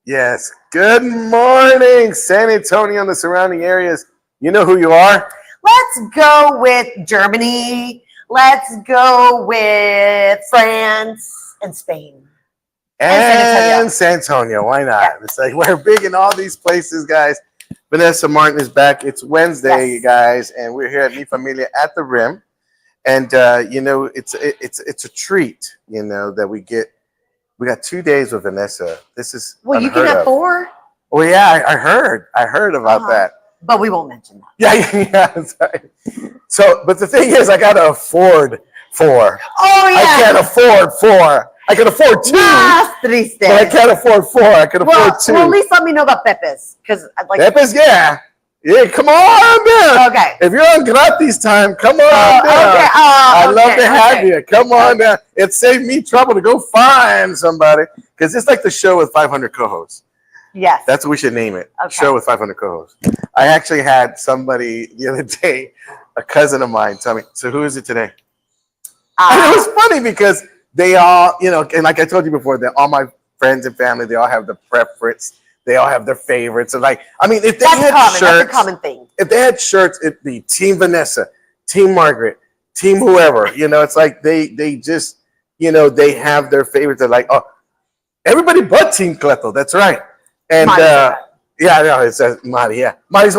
Yes. Good morning, San Antonio and the surrounding areas. You know who you are? Let's go with Germany. Let's go with France and Spain. And San Antonio. Why not? Yeah. It's like we're big in all these places, guys. Vanessa Martin is back. It's Wednesday, yes, guys, and we're here at Mi Familia at the Rim. And it's a treat, that we get. We got 2 days with Vanessa. This is you can have 4. Oh yeah, I heard about that. But we won't mention that. Yeah. Sorry. So, but the thing is, I gotta afford 4. Oh yeah. I can't afford 4. I can afford 2. But I can't afford 4. I can afford 2. Well, at least let me know about Pepe's, because I'd like. Pepe's, yeah. Yeah, come on down. Okay. If you're on gratis time, come on down. Okay. I'd love to have you. Come on down. It saved me trouble to go find somebody, because it's like the show with 500 co-hosts. Yes. That's what we should name it. Okay. Show with 500 co-hosts. I actually had somebody the other day, a cousin of mine, tell me, so who is it today? And it was funny because they all, and like I told you before, that all my friends and family, they all have the preference. They all have their favorites. And if they had shirts, that's a common thing. If they had shirts, it'd be Team Vanessa, Team Margaret, Team whoever. It's like they just, they have their favorites. They're like, oh, everybody but Team Cleto. That's right. And it says Mari. Yeah, Mari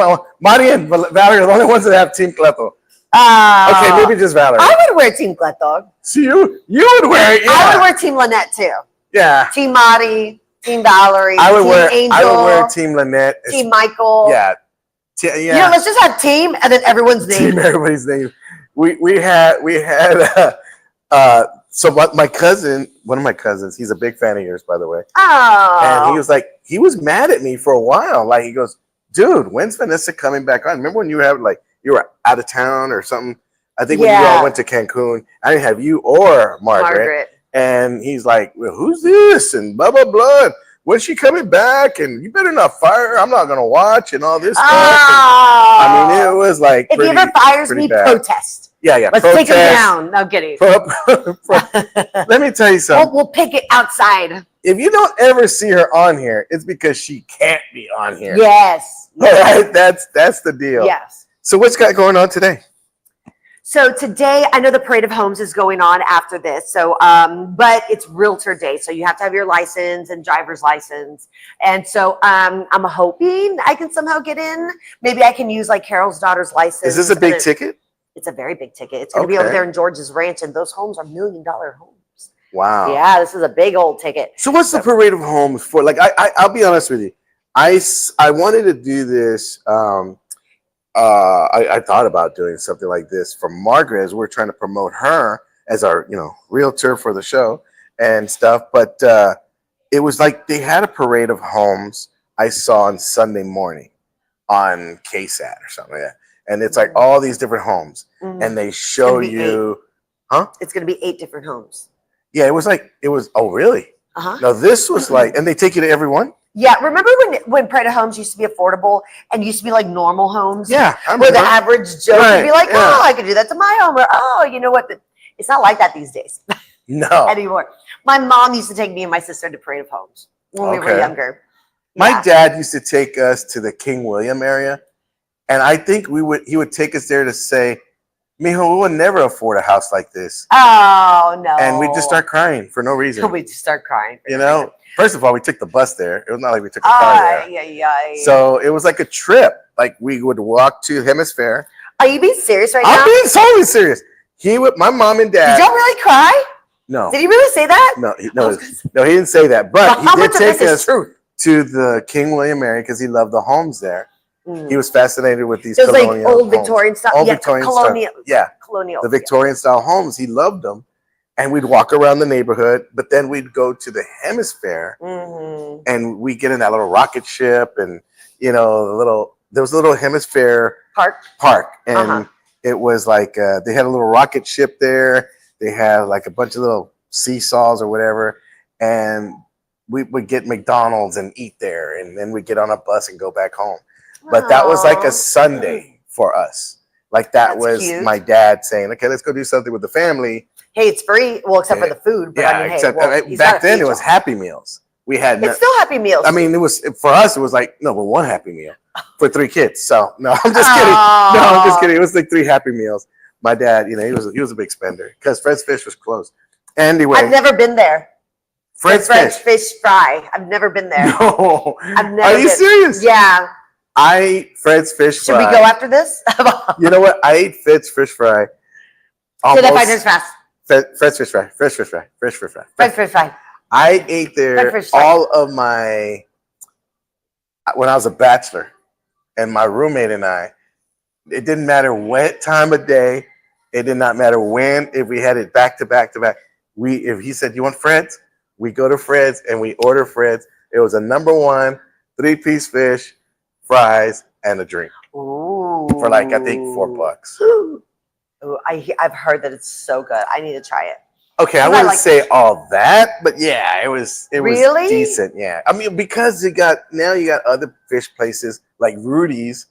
and Valerie are the only ones that have Team Cleto. Okay, maybe just Valerie. I would wear Team Cleto. So you would wear it. Yeah. I would wear Team Lynette too. Yeah. Team Mari. Team Valerie, Team Angel, I would wear Team Lynette. Team Michael. Yeah. Let's just have team and then everyone's name. Team everybody's name. We had so my cousin, one of my cousins, he's a big fan of yours, by the way. Oh. And he was like, he was mad at me for a while. Like, he goes, dude, when's Vanessa coming back on? Remember when you were out of town or something? I think when you all went to Cancun, I didn't have you or Margaret. And he's like, well, who's this? And blah, blah, blah. And when's she coming back? And you better not fire her. I'm not going to watch and all this stuff. And, it was like if he ever fires me, bad. Protest. Yeah. Let's take him down. No kidding. Let me tell you something. We'll pick it outside. If you don't ever see her on here, it's because she can't be on here. Yes. All right? That's the deal. Yes. So what's got going on today? So today, I know the Parade of Homes is going on after this. So, but it's Realtor Day, so you have to have your license and driver's license. And so, I'm hoping I can somehow get in. Maybe I can use like Carol's daughter's license. Is this a big ticket? It's a very big ticket. It's going to be over there in George's Ranch, and those homes are $1 million homes. Wow. Yeah, this is a big old ticket. So, what's the Parade of Homes for? Like, I'll be honest with you. I wanted to do this. I thought about doing something like this for Margaret as we're trying to promote her as our, realtor for the show and stuff. But it was like they had a parade of homes I saw on Sunday morning on KSAT or something like that. And it's like all these different homes. Mm-hmm. And they show you, It's going to be 8 different homes. Yeah, oh, really? Uh-huh. No, this was like, and they take you to every one? Yeah, remember when Parade of Homes used to be affordable and used to be like normal homes? Yeah. Where the average Joe would be like, oh, I could do that to my home. Or, oh, you know what? It's not like that these days. No. Anymore. My mom used to take me and my sister to Parade of Homes when we were younger. My dad used to take us to the King William area. And I think he would take us there to say, Mijo, we would never afford a house like this. Oh, no. And we'd just start crying for no reason. We'd just start crying. First of all, we took the bus there. It was not like we took a car there. Yeah. So it was like a trip. Like we would walk to Hemisphere. Are you being serious now? I'm being totally serious. My mom and dad. Did y'all really cry? No. Did he really say that? No, he didn't say that. But he did take us to the King William area because he loved the homes there. Mm. He was fascinated with these colonial like old homes. Victorian style. Old Victorian colonial. style. Yeah. Colonial. The Victorian style homes. He loved them. And we'd walk around the neighborhood, but then we'd go to the Hemisphere, and we get in that little rocket ship, and there was a little Hemisphere park, and it was like they had a little rocket ship there. They had like a bunch of little seesaws or whatever, and we would get McDonald's and eat there, and then we'd get on a bus and go back home. But that was like a Sunday for us. Like that's was cute. My dad saying, "Okay, let's go do something with the family." Hey, it's free. Well, except for the food. But yeah, back then it was Happy Meals. We had It's still Happy Meals. I mean, it was for us. It was like no, but one Happy Meal for 3 kids. So no, I'm just kidding. No, I'm just kidding. It was like 3 Happy Meals. My dad, you know, he was a big spender because Fred's Fish was closed. Anyway, I've never been there. Fred's French fish fry. I've never been there. No, I've never. Are you serious? Yeah. I ate Fred's fish fry. Should we go after this? You know what? I ate Fred's fish fry. Say that 5 times fast. Fred's fish fry. Fresh fish fry. Fresh fish fry. French fish fry. I ate there all of my when I was a bachelor, and my roommate and I. It didn't matter what time of day. It did not matter when. If we had it back to back to back, if he said you want Fred's, we go to Fred's and we order Fred's. It was a #1 3-piece fish, fries, and a drink. Ooh. For like I think $4. Ooh, I've heard that it's so good. I need to try it. Okay, I wouldn't say all that, but yeah, it was really decent. Yeah, I mean because you got other fish places like Rudy's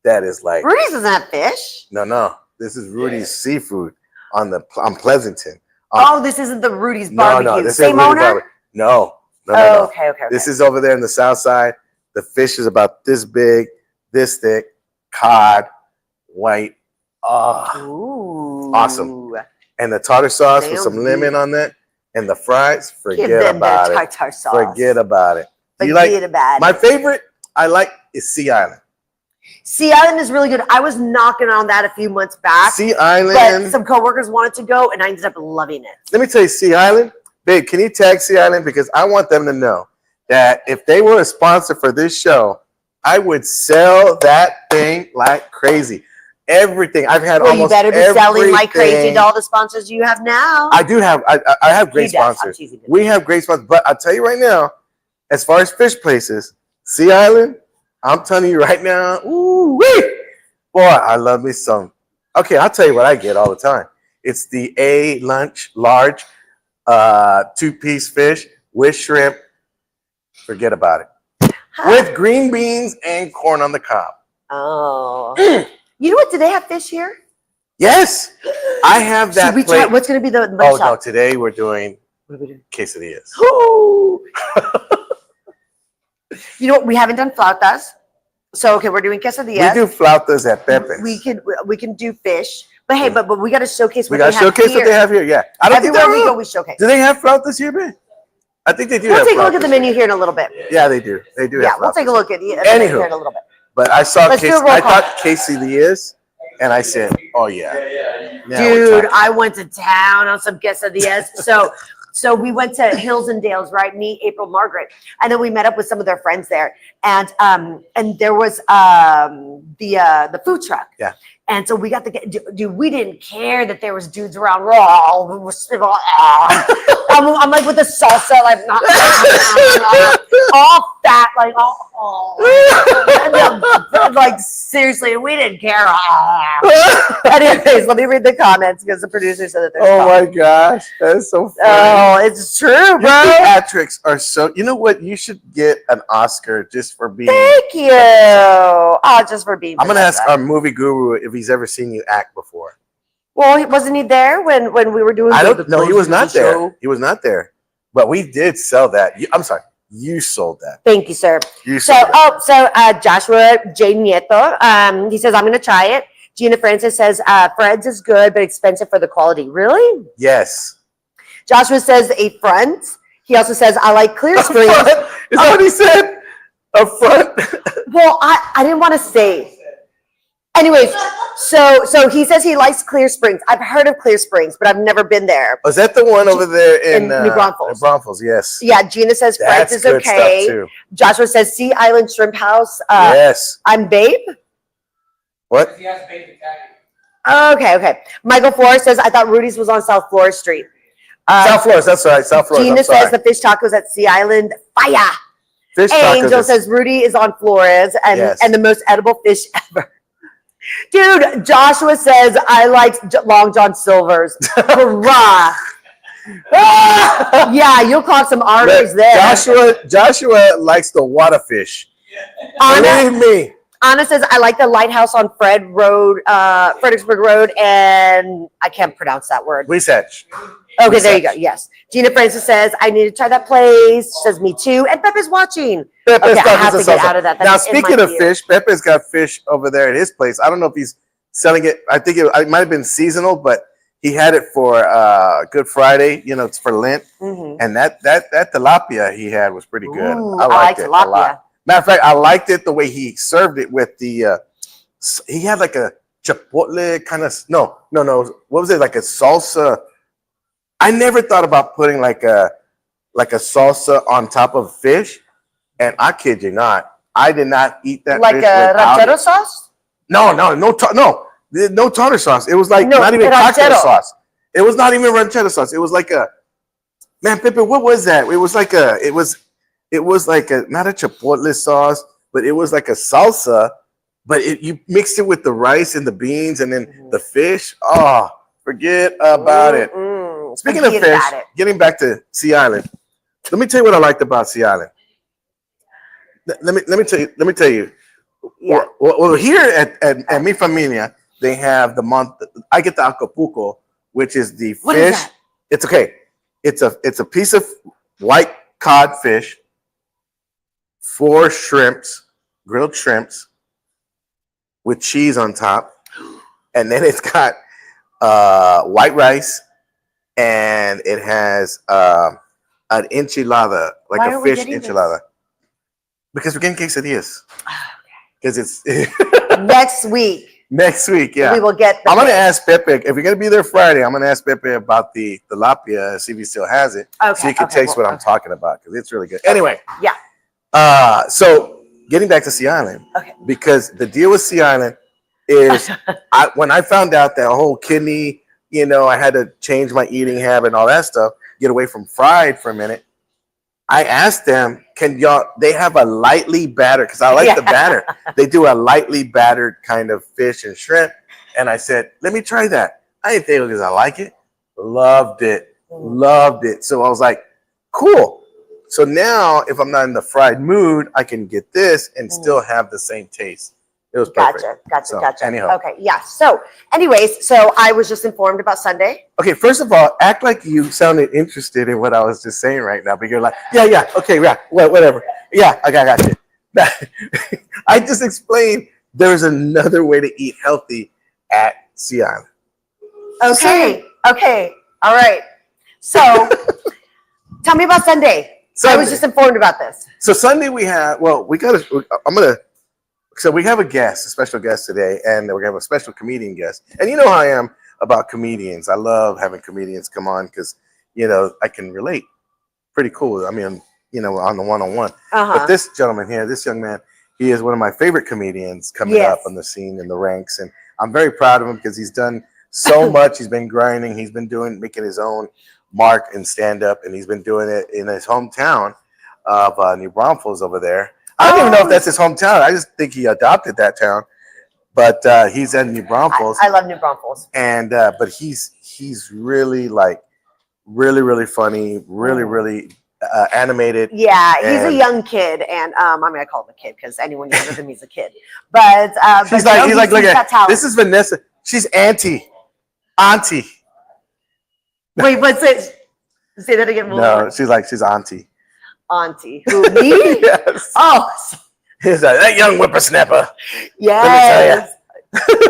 that is like Rudy's doesn't have fish. No, this is Rudy's Seafood on Pleasanton. This isn't the Rudy's Barbecue. No, this Same is owner? No. Okay. This is over there in the south side. The fish is about this big, this thick, cod, white. Oh, awesome. And the tartar sauce with some lemon on that. And the fries, forget about it. Tartar sauce. Forget about it. My favorite I like is Sea Island. Sea Island is really good. I was knocking on that a few months back. Sea Island. But some coworkers wanted to go, and I ended up loving it. Let me tell you, Sea Island. Babe, can you tag Sea Island? Because I want them to know that if they were a sponsor for this show, I would sell that thing like crazy. Everything. I've had almost you better be everything. Selling like crazy to all the sponsors you have now. I do have. I have great sponsors. We have great sponsors. But I'll tell you right now, as far as fish places, Sea Island, I'm telling you right now, ooh-wee. Boy, I love me some. Okay, I'll tell you what I get all the time. It's the A lunch large 2-piece fish with shrimp. Forget about it. With green beans and corn on the cob. Oh. You know what? Do they have fish here? Yes. I have that plate. What's going to be the shop? No, today we're doing quesadillas. You know what? We haven't done flautas. So, okay, we're doing quesadillas. We do flautas at Pepe's. We can do fish. But hey, but we got to showcase what they have here. We got to showcase what they have here, yeah. Everywhere we go, we showcase. Do they have flautas here, man? I think they do. We'll take a look at the menu here in a little bit. Yeah, they do. They do. Yeah, we'll take a look at the menu here in a little bit. But I saw I thought quesadillas, and I said, "Oh yeah." Dude, I went to town on some quesadillas. So we went to Hills and Dales, right? Me, April, Margaret, and then we met up with some of their friends there, and there was the food truck. Yeah. And so we got dude. We didn't care that there was dudes around. I'm like with the salsa, like all fat, like like seriously, we didn't care. Anyways, let me read the comments because the producer said that. Oh my gosh, that is so funny. Oh, it's true, bro. Theatrics are so. You know what? You should get an Oscar just for being. Thank you. Oh, just for being. I'm gonna ask our movie guru if he's ever seen you act before. Well, wasn't he there when we were doing? I don't know. He was not there. He was not there. But we did sell that. I'm sorry. You sold that. Thank you, sir. Joshua J. Nieto, he says, I'm going to try it. Gina Francis says, Fred's is good, but expensive for the quality. Really? Yes. Joshua says a front. He also says, I like clear springs. Is that what he said? A front? Well, I didn't want to say. Anyways, so he says he likes Clear Springs. I've heard of Clear Springs, but I've never been there. Was that the one over there in New Braunfels? New Braunfels, yes. Yeah, Gina says Fred's is okay. Stuff too. Joshua says Sea Island Shrimp House. Yes. I'm Babe. What? Okay. Michael Flores says, I thought Rudy's was on South Florida Street. South Flores, that's right. South Flores. Gina says the fish tacos at Sea Island. Fire. Fish Angel says Rudy is on Flores and the most edible fish ever. Dude, Joshua says I like Long John Silver's. Hurrah! Yeah, you'll clock some arteries there. Joshua likes the water fish. Believe me. Anna says I like the lighthouse on Fredericksburg Road, and I can't pronounce that word. Weisach. Okay, there you go. Yes. Gina Francis says, I need to try that place. She says, me too. And Pepe's watching. Pepe's Okay, I have to get out of that. Now, That's in my speaking of ear. fish, Pepe's got fish over there at his place. I don't know if he's selling it. I think it might have been seasonal, but he had it for Good Friday. You know, it's for Lent. And that tilapia he had was pretty good. Ooh, I liked it tilapia. a lot. Matter of fact, I liked it the way he served it with the. He had like a chipotle kind of no. What was it, like a salsa? I never thought about putting like a salsa on top of fish, and I kid you not, I did not eat that like fish a ranchero it. sauce. No tartar sauce. It was like not even cocktail sauce. It was not even ranchero sauce. It was like a Pepe. What was that? It was like not a chipotle sauce, but it was like a salsa. But you mixed it with the rice and the beans and then the fish. Oh, forget about it. Speaking of fish, getting back to Sea Island, let me tell you what I liked about Sea Island. Let me tell you. Yeah. Well, here at Mi Familia, they have the month. I get the Acapulco, which is the fish. What is that? It's okay. It's a piece of white cod fish, 4 shrimps, grilled shrimps, with cheese on top, and then it's got white rice, and it has an enchilada, like a fish enchilada. Because we're getting quesadillas. Because it's next week. Next week, yeah. We will get. I'm gonna ask Pepe if you're gonna be there Friday. I'm gonna ask Pepe about the tilapia, see if he still has it, so you can taste what I'm talking about because it's really good. Anyway, yeah. So getting back to Sea Island, because the deal with Sea Island is, when I found out that whole kidney, I had to change my eating habit and all that stuff, get away from fried for a minute. I asked them, they have a lightly battered, because I like the batter. They do a lightly battered kind of fish and shrimp. And I said, let me try that. I didn't think it because I like it. Loved it. Loved it. So I was like, cool. So now if I'm not in the fried mood, I can get this and still have the same taste. It was perfect. Gotcha. Anyhow. Okay, yeah. So anyways, I was just informed about Sunday. Okay, first of all, act like you sounded interested in what I was just saying right now, but you're like, yeah, okay, yeah, whatever. Yeah, I got you. I just explained there's another way to eat healthy at Sea Island. Okay, all right. So tell me about Sunday. I was just informed about this. So Sunday we have, so we have a special guest today, and we're going to have a special comedian guest. And you know how I am about comedians. I love having comedians come on because, I can relate. Pretty cool. I mean, on the one-on-one. But this gentleman here, this young man, he is one of my favorite comedians coming up on the scene in the ranks. And I'm very proud of him because he's done so much. He's been grinding. He's been making his own mark in stand-up, and he's been doing it in his hometown of New Braunfels over there. I don't even know if that's his hometown. I just think he adopted that town. But he's in New Braunfels. I love New Braunfels. And but he's really really funny, really animated. Yeah, he's a young kid, and I call him a kid because anyone younger than me is a kid. But he's like, look at this is Vanessa. She's auntie. Wait, what's it? Say that again. No, she's auntie. Auntie, who, me? Yes. Oh, he's like, that young whippersnapper. Yes. Let me tell you.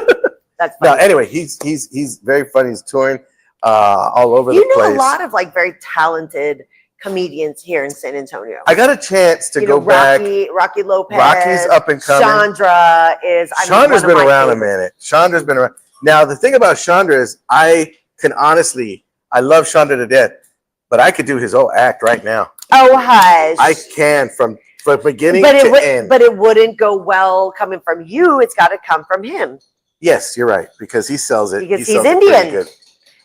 That's funny. No, anyway, he's very funny. He's touring all over the place. You know a lot of very talented comedians here in San Antonio. I got a chance to go back. Rocky Lopez. Rocky's up and coming. Chandra's been around a minute. Chandra's been around. Now the thing about Chandra is I love Chandra to death, but I could do his whole act right now. Oh, hush. I can from beginning to end. But it wouldn't go well coming from you. It's got to come from him. Yes, you're right, because he sells it. Because he's Indian.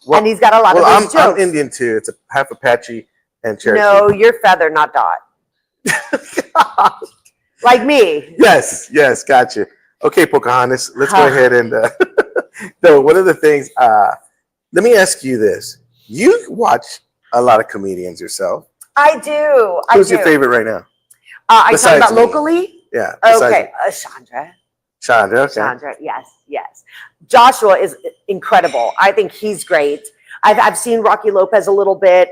Well, and he's got a lot of those jokes. I'm Indian too. It's a half Apache and Cherokee. No, you're feather, not dot. Like me. Yes, gotcha. Okay, Pocahontas, let's go ahead and no, one of the things, let me ask you this. You watch a lot of comedians yourself. I do. Who's your favorite right now? Are you talking about locally? Yeah. Okay. Chandra. Okay. Chandra, yes. Joshua is incredible. I think he's great. I've seen Rocky Lopez a little bit.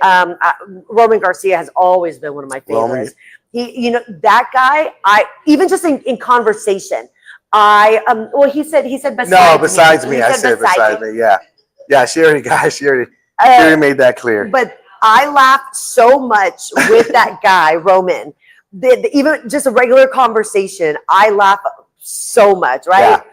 Roman Garcia has always been one of my favorites. He, that guy, I even just in conversation, well, he said besides me. I said besides me. Yeah. She already made that clear. But I laughed so much with that guy, Roman. Even just a regular conversation, I laugh so much, right? Yeah.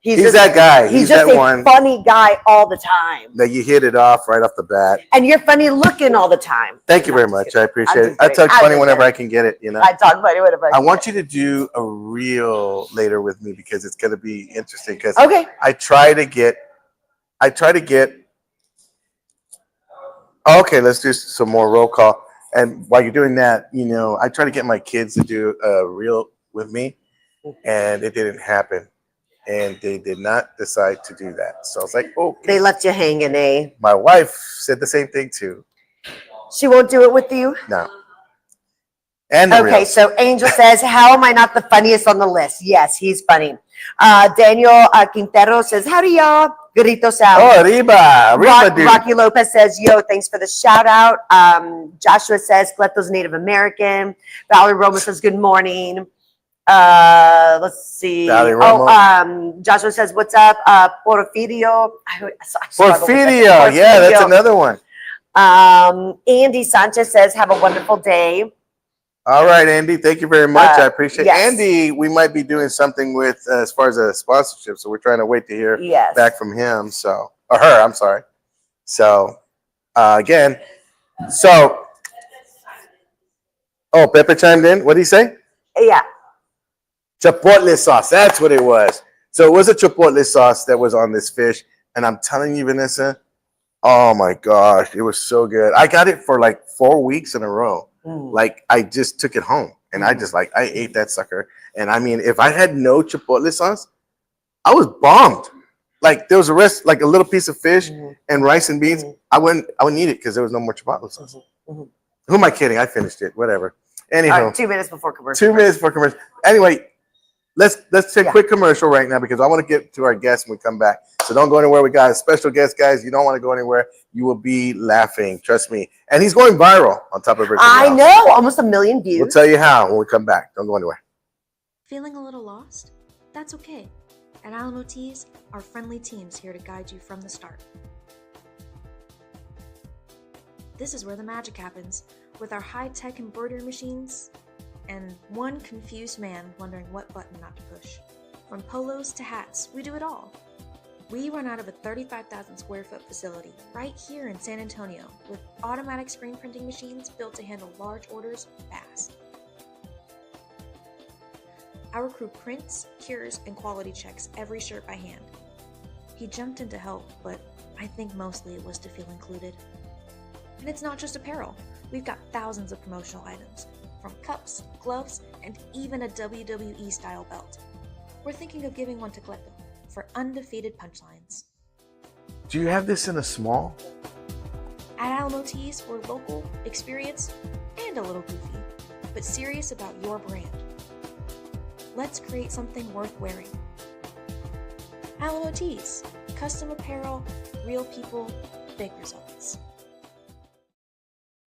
He's that guy. He's just a funny guy all the time. That you hit it off right off the bat. And you're funny looking all the time. Thank you very much. I appreciate it. I talk funny whenever I can get it, I talk funny whenever I can. I want you to do a reel later with me because it's going to be interesting. Because I try to get. Okay, let's do some more roll call. And while you're doing that, I try to get my kids to do a reel with me, and it didn't happen. And they did not decide to do that. So I was like, okay. They left you hanging, eh? My wife said the same thing too. She won't do it with you? No. And okay, so Angel says, how am I not the funniest on the list? Yes, he's funny. Daniel Quintero says, howdy, y'all. Grito sound. Oh, Arriba, dude. Rocky Lopez says, yo, thanks for the shout out. Joshua says, Cleto's Native American. Valerie Roma says, good morning. Let's see. Joshua says, what's up? Porfirio. Porfirio. Yeah, that's another one. Andy Sanchez says, have a wonderful day. All right, Andy. Thank you very much. I appreciate it. Andy, we might be doing something with as far as a sponsorship. So we're trying to wait to hear back from him. Or her, I'm sorry. So again, Pepe chimed in. What did he say? Yeah. Chipotle sauce. That's what it was. So it was a chipotle sauce that was on this fish. And I'm telling you, Vanessa, oh my gosh, it was so good. I got it for like 4 weeks in a row. Like I just took it home and I ate that sucker. And I mean, if I had no chipotle sauce, I was bombed. Like there was a rest, like a little piece of fish and rice and beans. I wouldn't eat it because there was no more chipotle sauce. Who am I kidding? I finished it. Whatever. Anyhow, 2 minutes before commercial. 2 minutes before commercial. Anyway, let's take a quick commercial right now because I want to get to our guests when we come back. So don't go anywhere. We got a special guest, guys. You don't want to go anywhere. You will be laughing. Trust me. And he's going viral on top of everything else. I know. Almost 1 million views. We'll tell you how when we come back. Don't go anywhere. Feeling a little lost? That's okay. At Alamo Teas, our friendly team's here to guide you from the start. This is where the magic happens, with our high-tech embroidery machines and one confused man wondering what button not to push. From polos to hats, we do it all. We run out of a 35,000 square foot facility right here in San Antonio with automatic screen printing machines built to handle large orders fast. Our crew prints, cures, and quality checks every shirt by hand. He jumped in to help, but I think mostly it was to feel included. And it's not just apparel. We've got thousands of promotional items, from cups, gloves, and even a WWE style belt. We're thinking of giving one to Cleto for undefeated punchlines. Do you have this in a small? At Alamo Teas, we're local, experienced, and a little goofy, but serious about your brand. Let's create something worth wearing. Alamo Teas, custom apparel, real people, big results.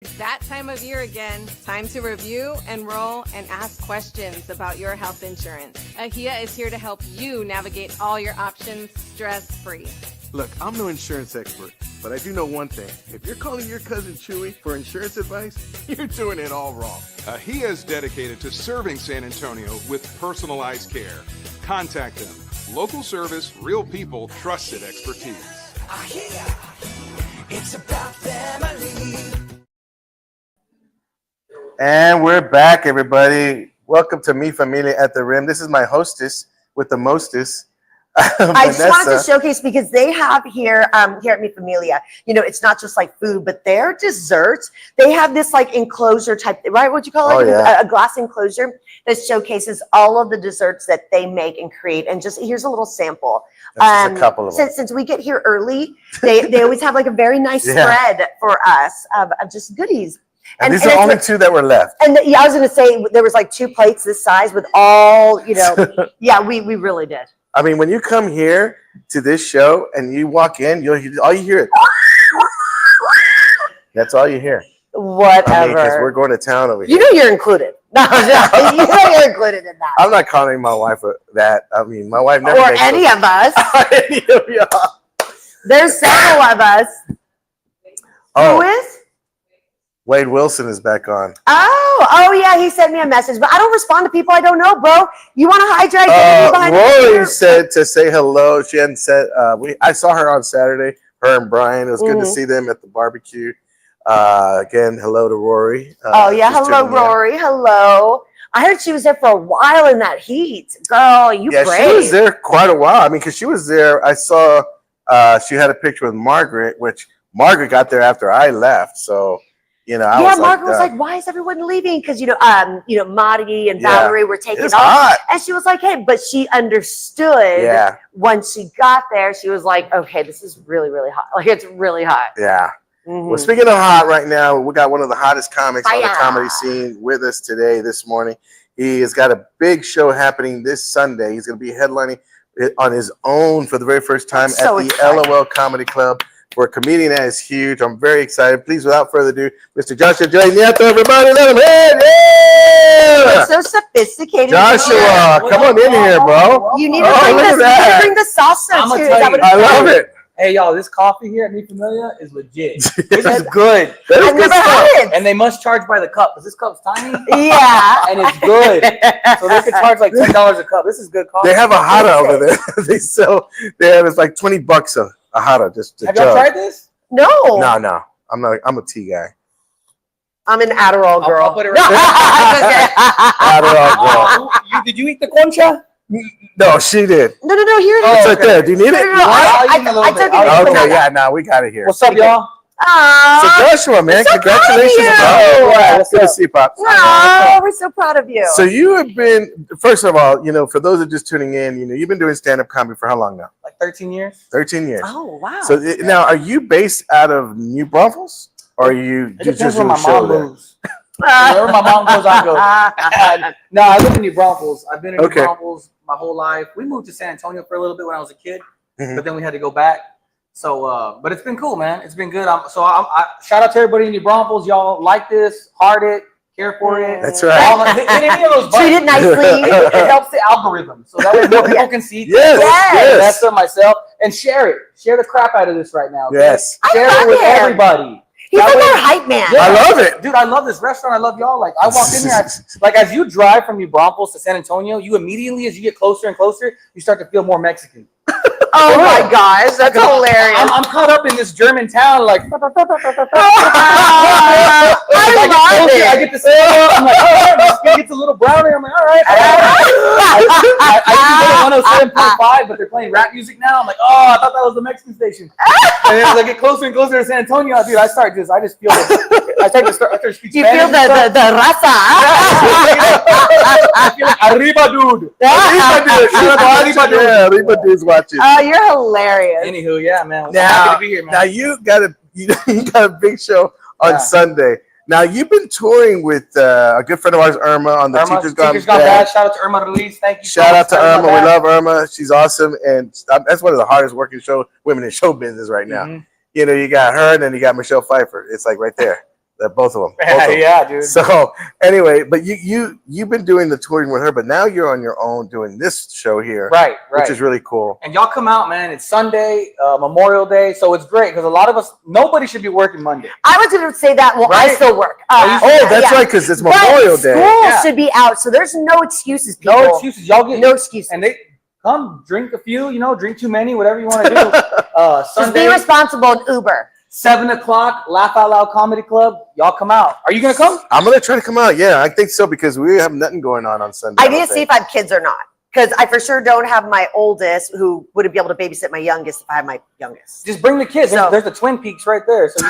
It's that time of year again. Time to review, enroll, and ask questions about your health insurance. AHIA is here to help you navigate all your options stress-free. Look, I'm no insurance expert, but I do know one thing. If you're calling your cousin Chewy for insurance advice, you're doing it all wrong. AHIA is dedicated to serving San Antonio with personalized care. Contact them. Local service, real people, trusted expertise. AHIA, it's about family. And we're back, everybody. Welcome to Me Familia at the Rim. This is my hostess with the mostest, I just wanted to showcase because they have here at Mi Familia, it's not just like food, but their desserts, they have this like enclosure type, right? What'd you call it? A glass enclosure that showcases all of the desserts that they make and create. And just here's a little sample. That's just a couple of them. Since we get here early, they always have like a very nice spread for us of just goodies. And these are the only two that were left. And I was going to say there was like 2 plates this size with all, yeah, we really did. I mean, when you come here to this show and you walk in, all you hear is That's all you hear. Whatever. Because we're going to town over You here. know you're included. No, you know you're included in that. I'm not calling my wife that. I mean, my wife never Or makes any of us. any of y'all. There's several of us. Oh, Who is? Wade Wilson is back on. Oh yeah, he sent me a message, but I don't respond to people I don't know, bro. You want to hijack me behind the Rory computer? said to say hello. She hadn't said. I saw her on Saturday. Her and Brian. It was good to see them at the barbecue. Again, hello to Rory. Oh yeah, just hello tuning in. Rory. Hello. I heard she was there for a while in that heat. Girl, you Yeah, brave. she was there quite a while. I mean, because she was there. I saw she had a picture with Margaret, which Margaret got there after I left. So, I was Margaret was like, "Why is everyone leaving?" Because Marty and Yeah. Valerie were taking it's off, hot. and she was like, "Hey," but she understood. Yeah, Once she got there, she was like, "Okay, this is really, really hot. Like it's really hot." yeah. Mhm. Well, speaking of hot right now, we got one of the hottest comics on the Fire. comedy scene with us this morning. He has got a big show happening this Sunday. He's going to be headlining it on his own for the very first time That's so at the exciting. LOL Comedy Club. For a comedian that is huge, I'm very excited. Please, without further ado, Mr. Joshua J. Nieto, everybody, let him in. Yeah! It's so sophisticated. Joshua, come on in here, bro. You need to Oh, bring look this. at You need that. to bring the salsa I'ma too. tell Is that you, what I it's love called? it. Hey, y'all, this coffee here at Mi Familia is legit. This This is good. That is I've good never stuff. had it. And they must charge by the cup because this cup's tiny Yeah. and it's good. So they could charge like $10 a cup. This is good coffee. They have a hada What is over there. They sell. It's like $20 a hada, just a Have jug. y'all tried this? No. No, I'm not. I'm a tea guy. I'm an Adderall girl. I'll put it No, right Adderall girl. Did you eat the concha? No, she did. no. Here it It's is. right there. Do you need No, it? no, You no. want it? I'll eat in a little I bit. took it. I'll in eat Okay, the yeah. Now we got it here. What's up, y'all? So Aww. Joshua, man, so congratulations, proud of you. bro. Yeah, Let's get a seat, Pop. No, we're so proud of you. So you have been, first of all, for those that are just tuning in, you've been doing stand-up comedy for how long now? Like 13 years? 13 years. Oh wow. So now, are you based out of New Braunfels, or are you It just depends do where a my show mom there? moves. Wherever my mom goes, I go. No, I live in New Braunfels. I've been in New Okay. Braunfels my whole life. We moved to San Antonio for a little bit when I was a kid, Mhm. but then we had to go back. So, but it's been cool, man. It's been good. I shout out to everybody in New Braunfels. Y'all like this, heart it, care for it. That's All right. hit any of those Treat it buttons. nicely. It helps the algorithm, so that way more people can see. Yes, yes. That's for myself, and share it. Share the crap out of this right now. Okay? Yes. Share love it with him. everybody. He's That like way- our hype man. Yeah. I love it. Dude, I love this restaurant. I love y'all. Like, I walked in here, like, as you drive from New Braunfels to San Antonio, you immediately, as you get closer and closer, you start to feel more Mexican. Oh my gosh, that's hilarious. I'm caught up in this German town, like, I I love I it. get to say, I'm like, all right, my skin gets a little browner. I'm like, all right. I used to go to 107.5, but they're playing rap music now. I'm like, oh, I thought that was the Mexican station. And then as I get closer and closer to San Antonio, dude, I start feel it. I start to speak You feel Spanish. the raza. I feel like, arriba, dude. Yeah, Reba dude's watching. Oh, you're hilarious. Anywho, yeah, man. I'm Now, happy to be here, man. now you got a big show on Yeah. Sunday. Now you've been touring with a good friend of ours, Irma, on the Irma, Teachers Gone Bad. Bad. Shout out to Irma Release. Thank you. Shout out to Irma Irma. We Bad. love Irma. She's awesome, and that's one of the hardest working women in show business right now. Mhm. You got her, and then you got Michelle Pfeiffer. It's like right there. Both of them. Yeah, dude. So anyway, but you've been doing the touring with her, but now you're on your own doing this show here, Right. which is really cool. And y'all come out, man. It's Sunday, Memorial Day, so it's great because a lot of us, nobody should be working Monday. I was going to say that. Well, I Right? still work. Oh, that's yeah. right, because it's But Memorial Day. School Yeah. should be out, so there's no excuses, people. No excuses. Y'all get No excuses. and they come drink a few, drink too many, whatever you want to do. Just be Sunday, responsible and Uber. 7:00, Laugh Out Loud Comedy Club. Y'all come out. Are you gonna come? I'm gonna try to come out. Yeah, I think so because we have nothing going on Sunday. I need to see if I have kids or not. Because I for sure don't have my oldest who wouldn't be able to babysit my youngest if I had my youngest. Just bring the kids. So- There's the Twin Peaks right there. So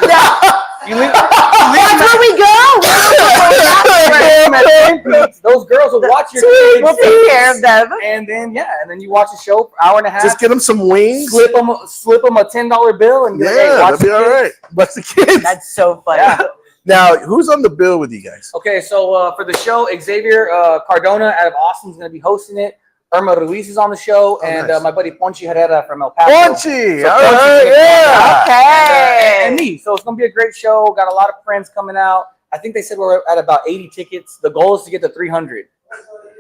you leave That's where we go. them at Twin Peaks. Those girls will watch your kids. We'll take care of them. And then you watch a show for an hour and a half. Just get them some wings. slip them a $10 bill and Yeah, hey, watch that'll be the all kids. right. Watch the kids. That's so funny. Yeah. Now, who's on the bill with you guys? Okay, so for the show, Xavier Cardona out of Austin is going to be hosting it. Irma Ruiz is on the show, and nice. my buddy Ponchi Herrera from El Paso. Ponchi, So all Ponchi's right, gonna be yeah. Okay. and me. So it's gonna be a great show. Got a lot of friends coming out. I think they said we're at about 80 tickets. The goal is to get to 300.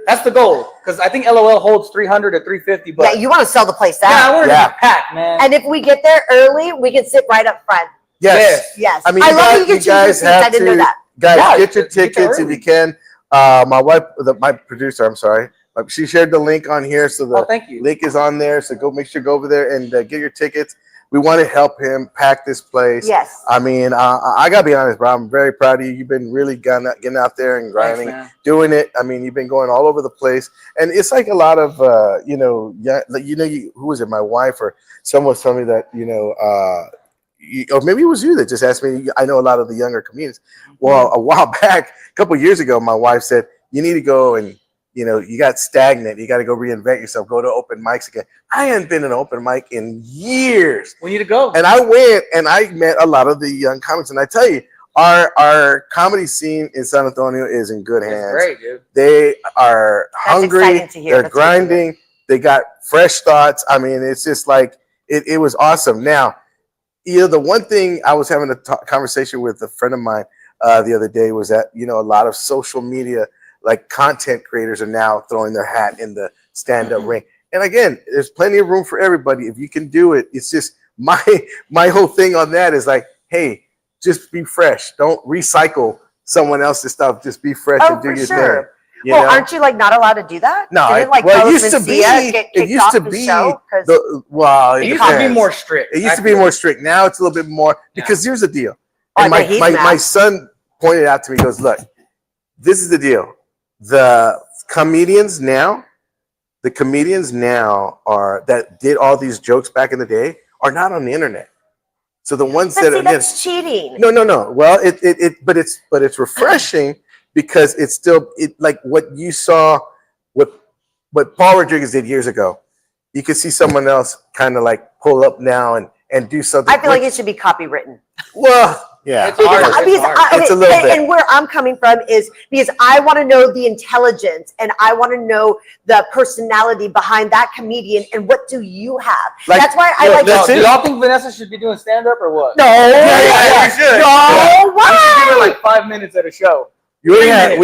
That's the goal, because I think LOL holds 300 or 350. But Yeah, you want to sell the place yeah, I out. want to Yeah. be packed, man. And if we get there early, we can sit right up front. Yes. Yes. I mean, I you love guys, that you can choose your seats. I didn't know that. Guys, Yeah, get your get there tickets if early. you can. My wife, my producer, I'm sorry, she shared the link on here, so the thank you. link is on there. So make sure to go over there and get your tickets. We want to help him pack this place. Yes. I mean, I gotta be honest, bro. I'm very proud of you. You've been really getting out there and grinding, Thanks, man. doing it. I mean, you've been going all over the place, and it's like a lot of who was it? My wife or someone was telling me that or maybe it was you that just asked me. I know a lot of the younger comedians. Well, a while back, a couple of years ago, my wife said you need to go and you got stagnant. You got to go reinvent yourself. Go to open mics again. I hadn't been in an open mic in years. We need to go. And I went and I met a lot of the young comics. And I tell you, our comedy scene in San Antonio is in good hands. That's great, dude. They are hungry. exciting to hear. They're That's good to hear. grinding. They got fresh thoughts. I mean, it's just like it was awesome. Now, the one thing I was having a conversation with a friend of mine the other day was that a lot of social media like content creators are now throwing their hat in the stand-up ring. And again, there's plenty of room for everybody if you can do it. It's just my whole thing on that is like, hey, just be fresh. Don't recycle someone else's stuff. Just be fresh and do your thing. Well, aren't you like not allowed to do that? No, Didn't, it Carlos used to be. Mencia get It kicked used off to the be. show 'cause- It used to be more strict. It used to be more strict. Now it's a little bit more because here's the deal. And I bet he's my mad. son pointed out to me. He goes, look, this is the deal. The comedians now are that did all these jokes back in the day are not on the internet. So the ones But that see, are that's cheating. no. Well, but it's refreshing because it's still like what you saw what Paul Rodriguez did years ago. You could see someone else kind of like pull up now and do something. I feel like it should be copywritten. Well, yeah, It's hard. It's a little bit. And where I'm coming from is because I want to know the intelligence and I want to know the personality behind that comedian and what do you have? Like- That's why I Yeah, like. that's Do it. y'all think Vanessa should be doing stand-up or what? No, Yeah, you should. no, I should give her why? like 5 minutes at a show. we had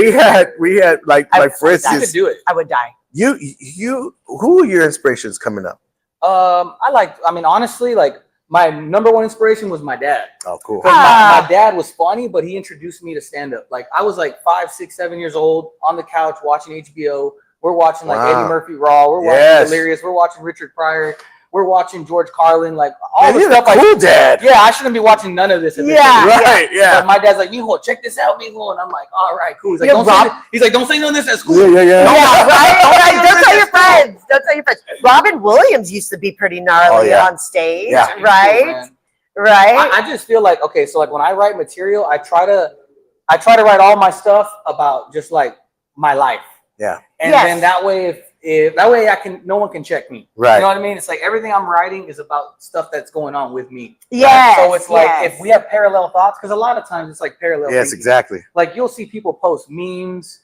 like for I I could instance, do it. I would die. you who are your inspirations coming up? I mean, honestly, like my number one inspiration was my dad. Oh, cool. 'Cause my dad was funny, but he introduced me to stand-up. Like I was like 5, 6, 7 years old on the couch watching HBO. We're watching like Wow. Eddie Murphy Raw. We're watching Yes. Delirious. We're watching Richard Pryor. We're watching George Carlin. Like all Man, the you're stuff. a cool dad. Yeah, I shouldn't be watching none of this. At this Yeah. age. Right, yeah. But my dad's like, mijo, check this out, mijo. And I'm like, all right, cool. He's like, Yeah, don't Rob- say none of this at school. Yeah. Yeah, right. don't Don't tell your say friends. Don't tell your friends. Robin Williams used to be pretty gnarly Oh, yeah. on stage, Yeah. right? Man. Right. I just feel like, okay, so like when I write material, I try to write all my stuff about just like my life. Yeah. And Yes. then that way, if that way no one can check me. Right. You know what I mean? It's like everything I'm writing is about stuff that's going on with me. Yes, So it's like yes. if we have parallel thoughts, because a lot of times it's like parallel. Yes, thinking. exactly. Like you'll see people post memes,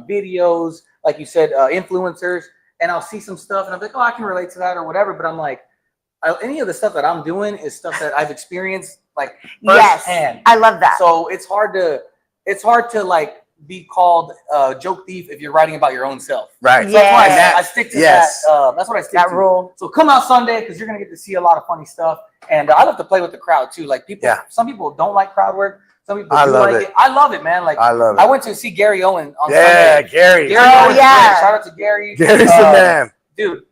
videos, like you said, influencers, and I'll see some stuff and I'm like, oh, I can relate to that or whatever. But I'm like, any of the stuff that I'm doing is stuff that I've experienced like Yes. firsthand. I love that. So it's hard to like be called a joke thief if you're writing about your own self. Right. So that's why Yes. I stick to Yes. that. That's what I stick that to. rule. So come out Sunday because you're gonna get to see a lot of funny stuff, and I love to play with the crowd too. Like people, Yeah. some people don't like crowd work. Some people I do love like it. it. I love it, man. Like I love I it. went to see Gary Owen on Yeah, Sunday. Gary. Gary Oh, Owen's yeah. great. Shout out to Gary. Gary's the man. Dude.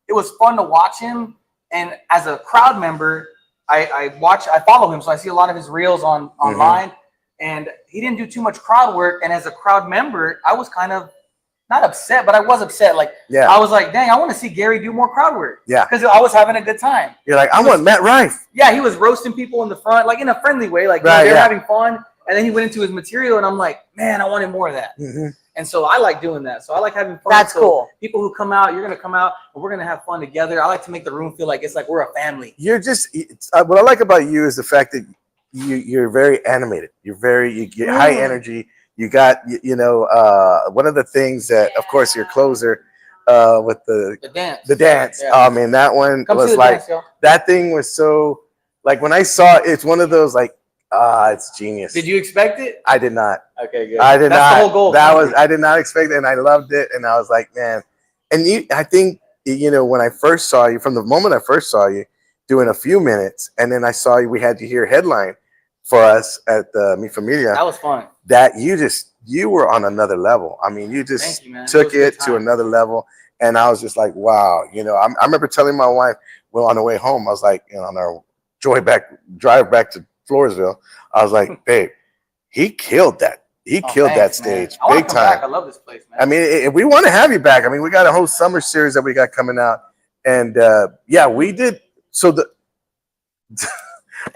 It was fun to watch him, and as a crowd member, I follow him, so I see a lot of his reels online. And he didn't do too much crowd work. And as a crowd member, I was kind of not upset, but I was upset. Like, Yeah. I was like, dang, I want to see Gary do more crowd work. Yeah. Because I was having a good time. You're like, I want Matt Rife. Yeah, he was roasting people in the front, like in a friendly way. Like, Right, they were yeah. having fun. And then he went into his material, and I'm like, man, I wanted more of that. Mhm. And so I like doing that. So I like having fun. That's So cool. People who come out, you're going to come out, and we're going to have fun together. I like to make the room feel like it's like we're a family. You're just what I like about you is the fact that you're very animated. You get high energy. You got one of the things that, of course, your closer. with The dance. the dance. Yeah. Oh man, that one Come see was the like dance, y'all. that thing was so like when I saw it, it's one of those like it's genius. Did you expect it? I did not. Okay, good. I did That's not. the whole goal. I did not expect it, and I loved it, and I was like, man. And I think when I first saw you, from the moment I first saw you doing a few minutes, and then I saw you, we had to hear headline for us at the Mi Familia. That was fun. That you were on another level. I mean, you just Thank you, man. took It was a good it to time. another level, and I was just like, wow. I remember telling my wife, well, on the way home, I was like, on our drive back to Floresville, I was like, babe, he killed that. He killed that stage I wanna big come time. back. I love this place, man. I mean, we want to have you back. I mean, we got a whole summer series that we got coming out, and yeah, we did. So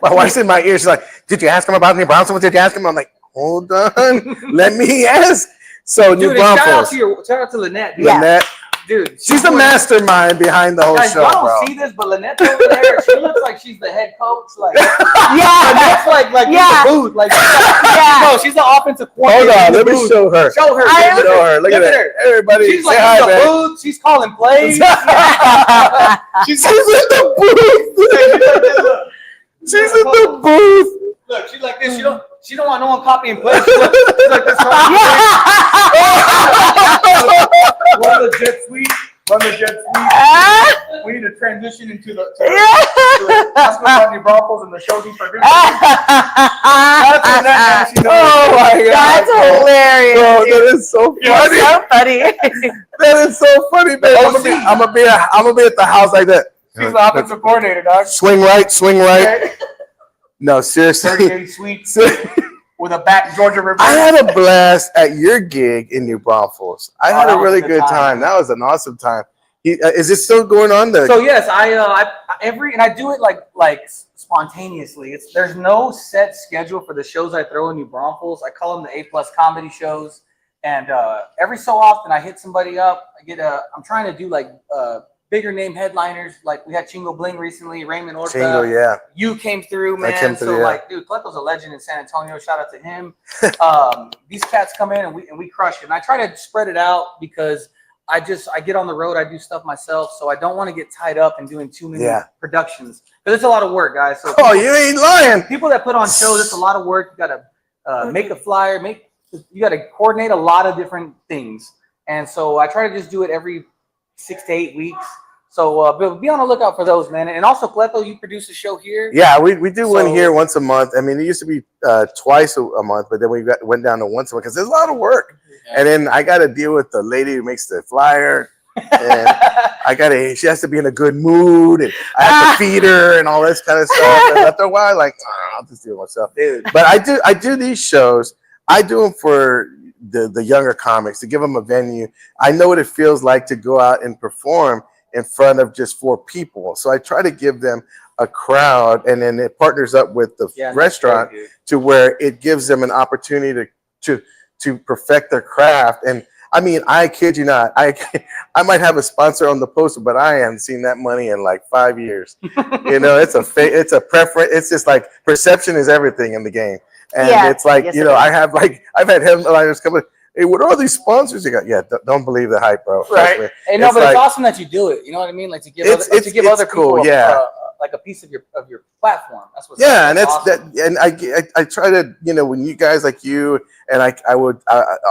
my wife's in my ear. She's like, "Did you ask him about New Braunfels? Did you ask him?" I'm like, "Hold on, let me ask." So dude, New Braunfels, shout out to Lynette. Dude. Yeah. Lynette, Dude, she's the mastermind behind the whole guys, show, y'all bro. don't see this, but Lynette's over there. She looks like she's the head coach. Like, Yeah. Lynette's like Yeah. in the booth. Like, Yeah. no, she's the offensive Hold coordinator. on, in the let me booth. show her. Show her. I- dude. Show her. Look at that. Everybody, She's say like hi, in the man. booth. She's calling plays. She's in the booth. She's in the booth. Look, she's like this. She don't want no one copying plays. She's like this. Run the jet sweep. Run the jet sweep. We need to transition into the New Braunfels and the show for good. Oh my God. That's hilarious. Bro, that is so funny. So funny. That is so funny, man. I'm gonna be at the house like that. She's the offensive coordinator, dog. Swing right, swing right. No, seriously. 30-80 sweeps with a back Georgia River. I had a blast at your gig in New Braunfels. I had that a was really a good good time. time. That was an awesome time. Is it still going on? So yes, I do it like spontaneously. There's no set schedule for the shows I throw in New Braunfels. I call them the A+ comedy shows, and every so often I hit somebody up. I'm trying to do like bigger name headliners. Like we had Chingo Bling recently, Raymond Orta. Chingo, yeah. You came through, man. came through, so yeah. like, dude, Cleto's a legend in San Antonio. Shout out to him. These cats come in and we crush it. And I try to spread it out because I get on the road. I do stuff myself, so I don't want to get tied up in doing too many productions. But it's a lot of work, guys. So You ain't lying. people that put on shows, it's a lot of work. You gotta make a flyer, you gotta coordinate a lot of different things. And so I try to just do it every 6 to 8 weeks. So but be on the lookout for those, man. And also, Cleto, you produce a show here. Yeah, we do one here once a month. I mean, it used to be twice a month, but then we went down to once a month because there's a lot of work. Yeah. And then I got to deal with the lady who makes the flyer. And she has to be in a good mood, and I have to feed her and all this kind of stuff. And after a while, like, I'll just deal with myself. Dude. But I do these shows. I do them for the younger comics, to give them a venue. I know what it feels like to go out and perform in front of just 4 people. So I try to give them a crowd, and then it partners up with the restaurant to where it gives them an opportunity to perfect their craft. And I mean, I kid you not, I might have a sponsor on the poster, but I haven't seen that money in like 5 years. It's a preference. It's just like perception is everything in the game. And it's like, I've had headliners come in. Hey, what are all these sponsors you got? Yeah, don't believe the hype, bro. Right. Hey, no, but it's awesome that you do it. You know what I mean? Like to give other people like a piece of your platform. That's what's and that's awesome. that. And I try to, when you guys like you and I would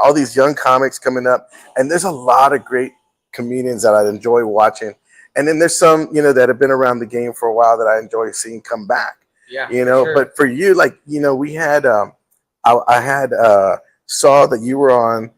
all these young comics coming up, and there's a lot of great comedians that I enjoy watching, and then there's some that have been around the game for a while that I enjoy seeing come back. Yeah. Sure. But for you, like we had I had saw that you were on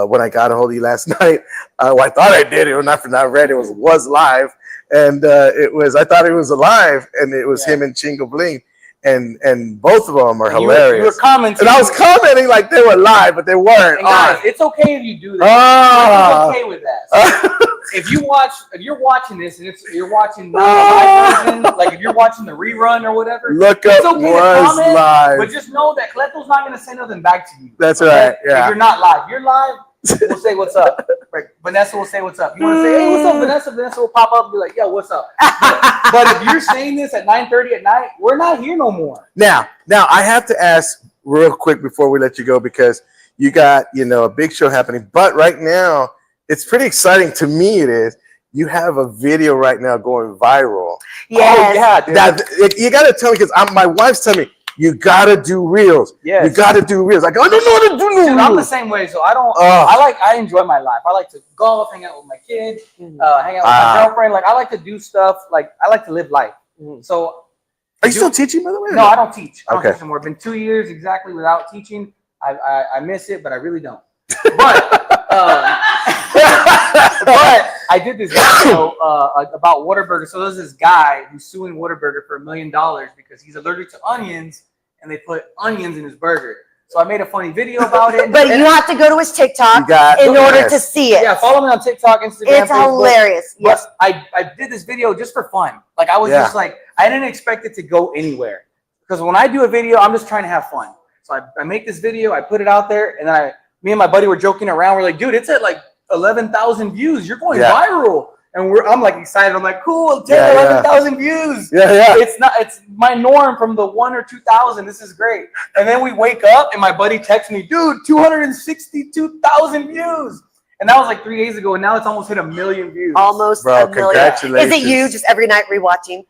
when I got a hold of you last night. Well, I thought I did. It was not read. It was live, and I thought it was alive, and it was him and Chingo Bling, and both of them are hilarious. You were commenting, and I was commenting like they were live, but they weren't. And guys, it's okay if you do that. It's okay with that. So if you're watching this and you're watching the live version, like if you're watching the rerun or whatever, look it's up okay was to comment, live. but just know that Cleto's not going to say nothing back to you. That's right. Yeah. If you're not live, you're live. We'll say what's up. Right. Vanessa will say what's up. You want to say, hey, what's up, Vanessa? Vanessa will pop up and be like, yo, what's up? But if you're saying this at 9:30 at night, we're not here no more. Now I have to ask real quick before we let you go, because you got a big show happening, but right now it's pretty exciting to me. It is. You have a video right now going viral. Yes. Oh, yeah, dude. That you got to tell me because my wife's telling me you got to do reels. Yes. You got to do reels. Like I don't know how to do no Dude, I'm the reels. same way. So I don't. Oh. I enjoy my life. I like to golf, hang out with my kids, hang out with my girlfriend. Like I like to do stuff. Like I like to live life. So. Are you still teaching, by the way? No, I don't teach. I don't Okay. teach anymore. It's been 2 years exactly without teaching. I miss it, but I really don't. But but I did this video about Whataburger. So there's this guy who's suing Whataburger for $1 million because he's allergic to onions, and they put onions in his burger. So I made a funny video about it. But you have to go to his TikTok in order to see it. Yeah, follow me on TikTok, Instagram, It's Facebook. hilarious. Yes. But I did this video just for fun. Like I was just like, I didn't expect it to go anywhere. Because when I do a video, I'm just trying to have fun. So I make this video, I put it out there, and then me and my buddy were joking around. We're like, dude, it's at like 11,000 views. You're going viral. And I'm like excited. I'm like, cool, 11,000 views. Yeah. It's my norm from the 1 or 2,000. This is great. And then we wake up and my buddy texts me, dude, 262,000 views. And that was like 3 days ago. And now it's almost hit 1 million views. Almost Bro, 1 million. congratulations. Is it you just every night rewatching?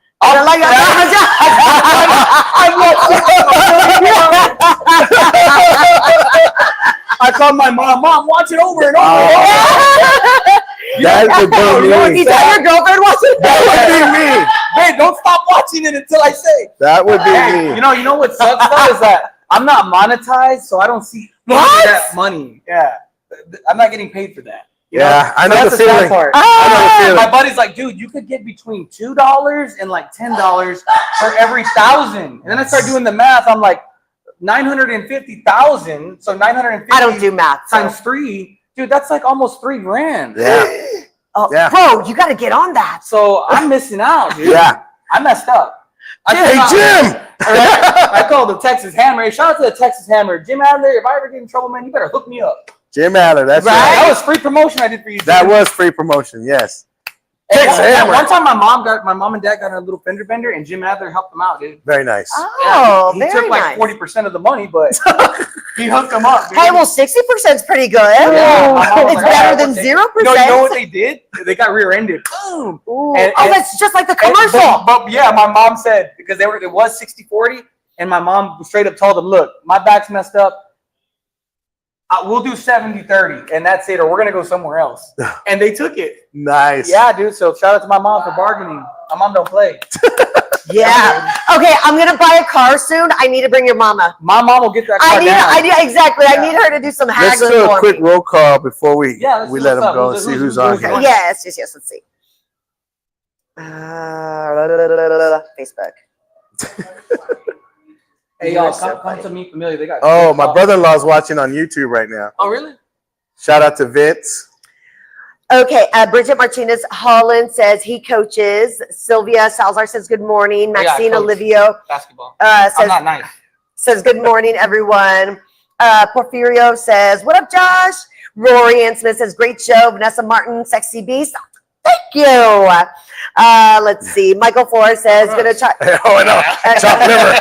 I called my mom, watch it over and over. That would be me. You tell your girlfriend watching? That would be me. Hey, don't stop watching it until I say. That would be me. You know what sucks though is that I'm not monetized, so I don't see any of that money. Yeah, I'm not getting paid for that. You know? I know that's the sad feeling. part. I know the feeling. My buddy's like, dude, you could get between $2 and like $10 for every 1,000. And then I start doing the math. I'm like, 950,000. So 950. I don't do math. Times 3, dude. That's like almost $3,000. Yeah. Bro, you got to get on that. So I'm missing out, dude. Yeah. I messed up. Hey, Jim. I called the Texas Hammer. Shout out to the Texas Hammer. Jim Adler, if I ever get in trouble, man, you better hook me up. Jim Adler, that's right. That was free promotion I did for you. That Jim. was free promotion, yes. Texas Hammer. One time my mom and dad got a little fender bender, and Jim Adler helped them out, dude. Very nice. Oh, He very took like nice. 40% of the money, but he hooked them up, dude. Hey, well, 60% is pretty good. Yeah, my mom was It's like, better "Oh, than okay." 0%. You know what they did? They got rear-ended. Boom. Ooh. And- Oh, and- that's just like the commercial. But yeah, my mom said, because it was 60-40, and my mom straight up told them, look, my back's messed up. We'll do 70-30, and that's it, or we're going to go somewhere else. And they took it. Nice. Yeah, dude. So shout out to my mom for bargaining. My mom don't play. Yeah. Okay, I'm going to buy a car soon. I need to bring your mama. My mom will get that car down. Exactly. Yeah. I need her to do some Let's haggling do for a quick me. roll call before we Yeah, let's see let what's him up. go and Who's- see who's- who's on who's here. going? Yes. Let's see. Facebook. Hey, y'all, come to meet Familia. They got. Oh, my brother-in-law's watching on YouTube right now. Oh, really? Shout out to Vince. Okay, Bridget Martinez Holland says he coaches. Sylvia Salazar says good morning. Yeah, I Maxine coach. Olivio Basketball. I'm says not nice. good morning, everyone. Porfirio says, what up, Josh? Rory Ann Smith says, great show. Vanessa Martin, sexy beast. Thank you. Let's see. Michael Flores says, gonna try. Oh, I know. Chopped liver.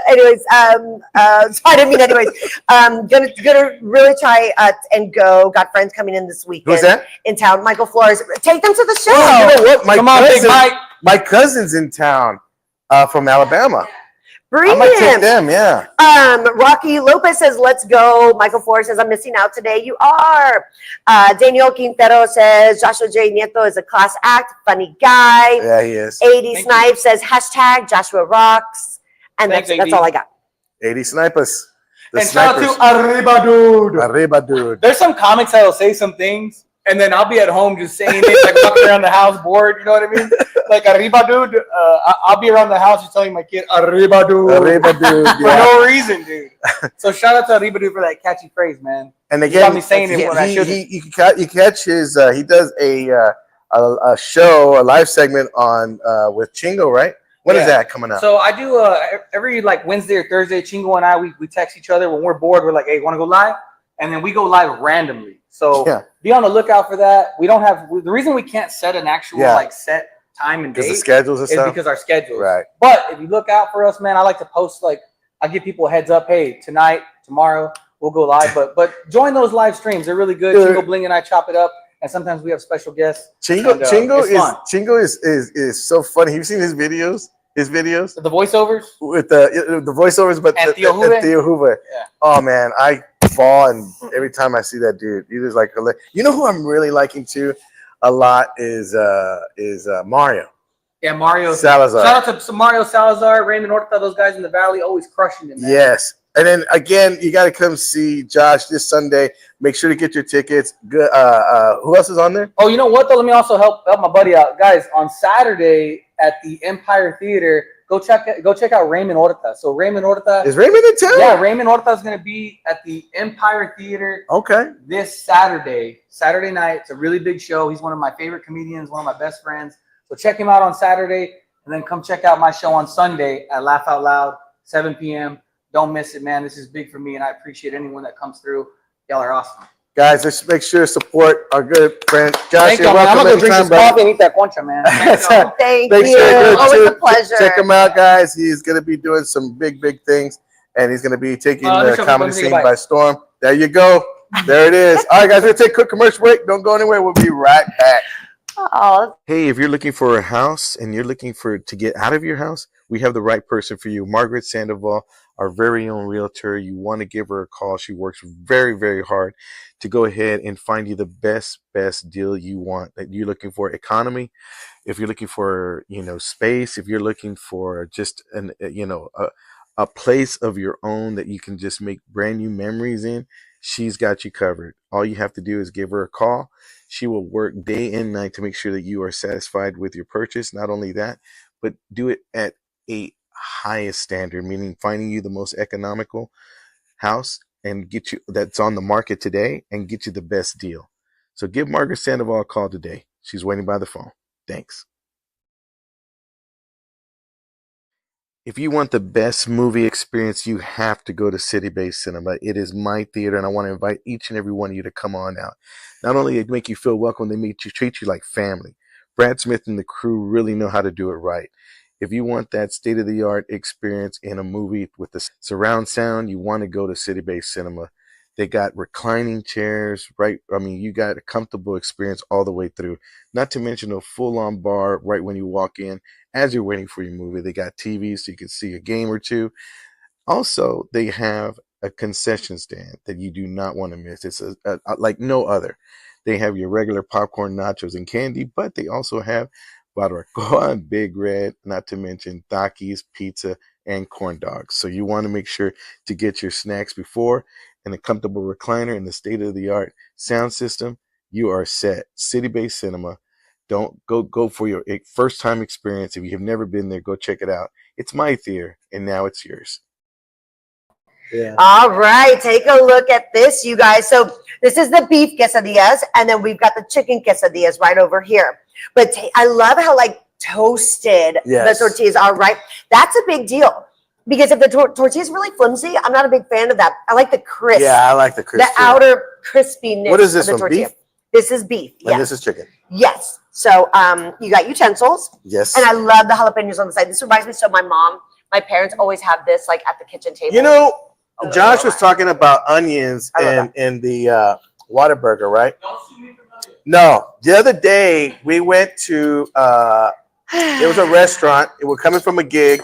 Anyways, so I didn't mean anyways. Gonna really try and go. Got friends coming in this weekend. Who's that? In town. Michael Flores. Take them to the show. Oh, you know what? Come on, Big Mike. My cousin's in town from Alabama. Bring I might take him. them, yeah. Rocky Lopez says, let's go. Michael Flores says, I'm missing out today. You are. Daniel Quintero says, Joshua J. Nieto is a class act, funny guy. Yeah, he is. 80 Thank Snipe says, hashtag Joshua rocks. And Thanks, that's 80. all I got. 80 snipers. The And shout out snipers. to Arriba Dude. Arriba, dude. There's some comics that'll say some things, and then I'll be at home just saying it, like walking around the house bored. You know what I mean? Like Arriba Dude. I'll be around the house just telling my kid Arriba Dude. Arriba, dude. For Yeah. no reason, dude. So shout out to Arriba Dude for that catchy phrase, man. And You again, got me saying it when I shouldn't. you catch his. He does a show, a live segment on with Chingo, right? When is Yeah. that coming out? So I do every like Wednesday or Thursday. Chingo and I we text each other when we're bored. We're like, hey, want to go live? And then we go live randomly. So Yeah. be on the lookout for that. We don't have the reason we can't set an actual like set time and Because date the schedules and is stuff. because our schedules. Right. But if you look out for us, man, I like to post like I give people a heads up. Hey, tonight, tomorrow, we'll go live. But join those live streams. They're really good. Dude. Chingo Bling and I chop it up, and sometimes we have special guests. Chingo, And, Chingo is so funny. You've seen his videos? The voiceovers with the voiceovers, but and Theo Hoover. Yeah. Oh man, I fall, and every time I see that dude, he was like, you know who I'm really liking too a lot is Mario. Yeah, Mario Salazar. Shout out to Mario Salazar, Raymond Horta, those guys in the Valley, always crushing it, man. Yes. And then again, you got to come see Josh this Sunday. Make sure to get your tickets. Good. Who else is on there? Oh, you know what though? Let me also help my buddy out, guys. On Saturday at the Empire Theater, go check out Raymond Horta. So Raymond Horta is Raymond in town. Yeah, Raymond Horta is going to be at the Empire Theater. Okay. This Saturday night. It's a really big show. He's one of my favorite comedians, one of my best friends. So check him out on Saturday, and then come check out my show on Sunday at Laugh Out Loud, 7 p.m. Don't miss it, man. This is big for me, and I appreciate anyone that comes through. Y'all are awesome. Guys, let's make sure to support our good friend Josh. Thank you, man. I'm going to drink this coffee and eat that concha, man. Thank you. Always a pleasure. Check him out, guys. He's going to be doing some big things, and he's going to be taking the comedy scene by storm. There you go. There it is. All right, guys, we're going to take a quick commercial break. Don't go anywhere. We'll be right back. Oh. Hey, if you're looking for a house and you're looking to get out of your house, we have the right person for you. Margaret Sandoval, our very own realtor. You want to give her a call. She works very, very hard to go ahead and find you the best deal you want, that you're looking for. Economy, if you're looking for, space, if you're looking for just a place of your own that you can just make brand new memories in, she's got you covered. All you have to do is give her a call. She will work day and night to make sure that you are satisfied with your purchase. Not only that, but do it at a highest standard, meaning finding you the most economical house and get you that's on the market today and get you the best deal. So give Margaret Sandoval a call today. She's waiting by the phone. Thanks. If you want the best movie experience, you have to go to City Base Cinema. It is my theater, and I want to invite each and every one of you to come on out. Not only they make you feel welcome, they treat you like family. Brad Smith and the crew really know how to do it right. If you want that state-of-the-art experience in a movie with the surround sound, you want to go to City Base Cinema. They got reclining chairs, right? I mean, you got a comfortable experience all the way through. Not to mention a full-on bar right when you walk in as you're waiting for your movie. They got TVs so you can see a game or two. Also, they have a concession stand that you do not want to miss. It's like no other. They have your regular popcorn, nachos, and candy, but they also have barbacoa and Big Red, not to mention Takis, pizza, and corn dogs. So you want to make sure to get your snacks before, and a comfortable recliner and the state-of-the-art sound system. You are set. City Base Cinema. Don't go for your first-time experience. If you have never been there, go check it out. It's my theater, and now it's yours. Yeah. All right, take a look at this, you guys. So this is the beef quesadillas, and then we've got the chicken quesadillas right over here. But I love how toasted the tortillas are, right? That's a big deal. Because if the tortilla is really flimsy, I'm not a big fan of that. I like the crisp. Yeah, I like the crisp. The outer crispiness. What is this of the tortilla. Beef? This is beef. And this is chicken. Yes. So you got utensils. Yes. And I love the jalapenos on the side. This reminds me. So my parents always have this at the kitchen table. You know, Josh was talking about onions in the Whataburger, right? No. The other day we went to it was a restaurant. We're coming from a gig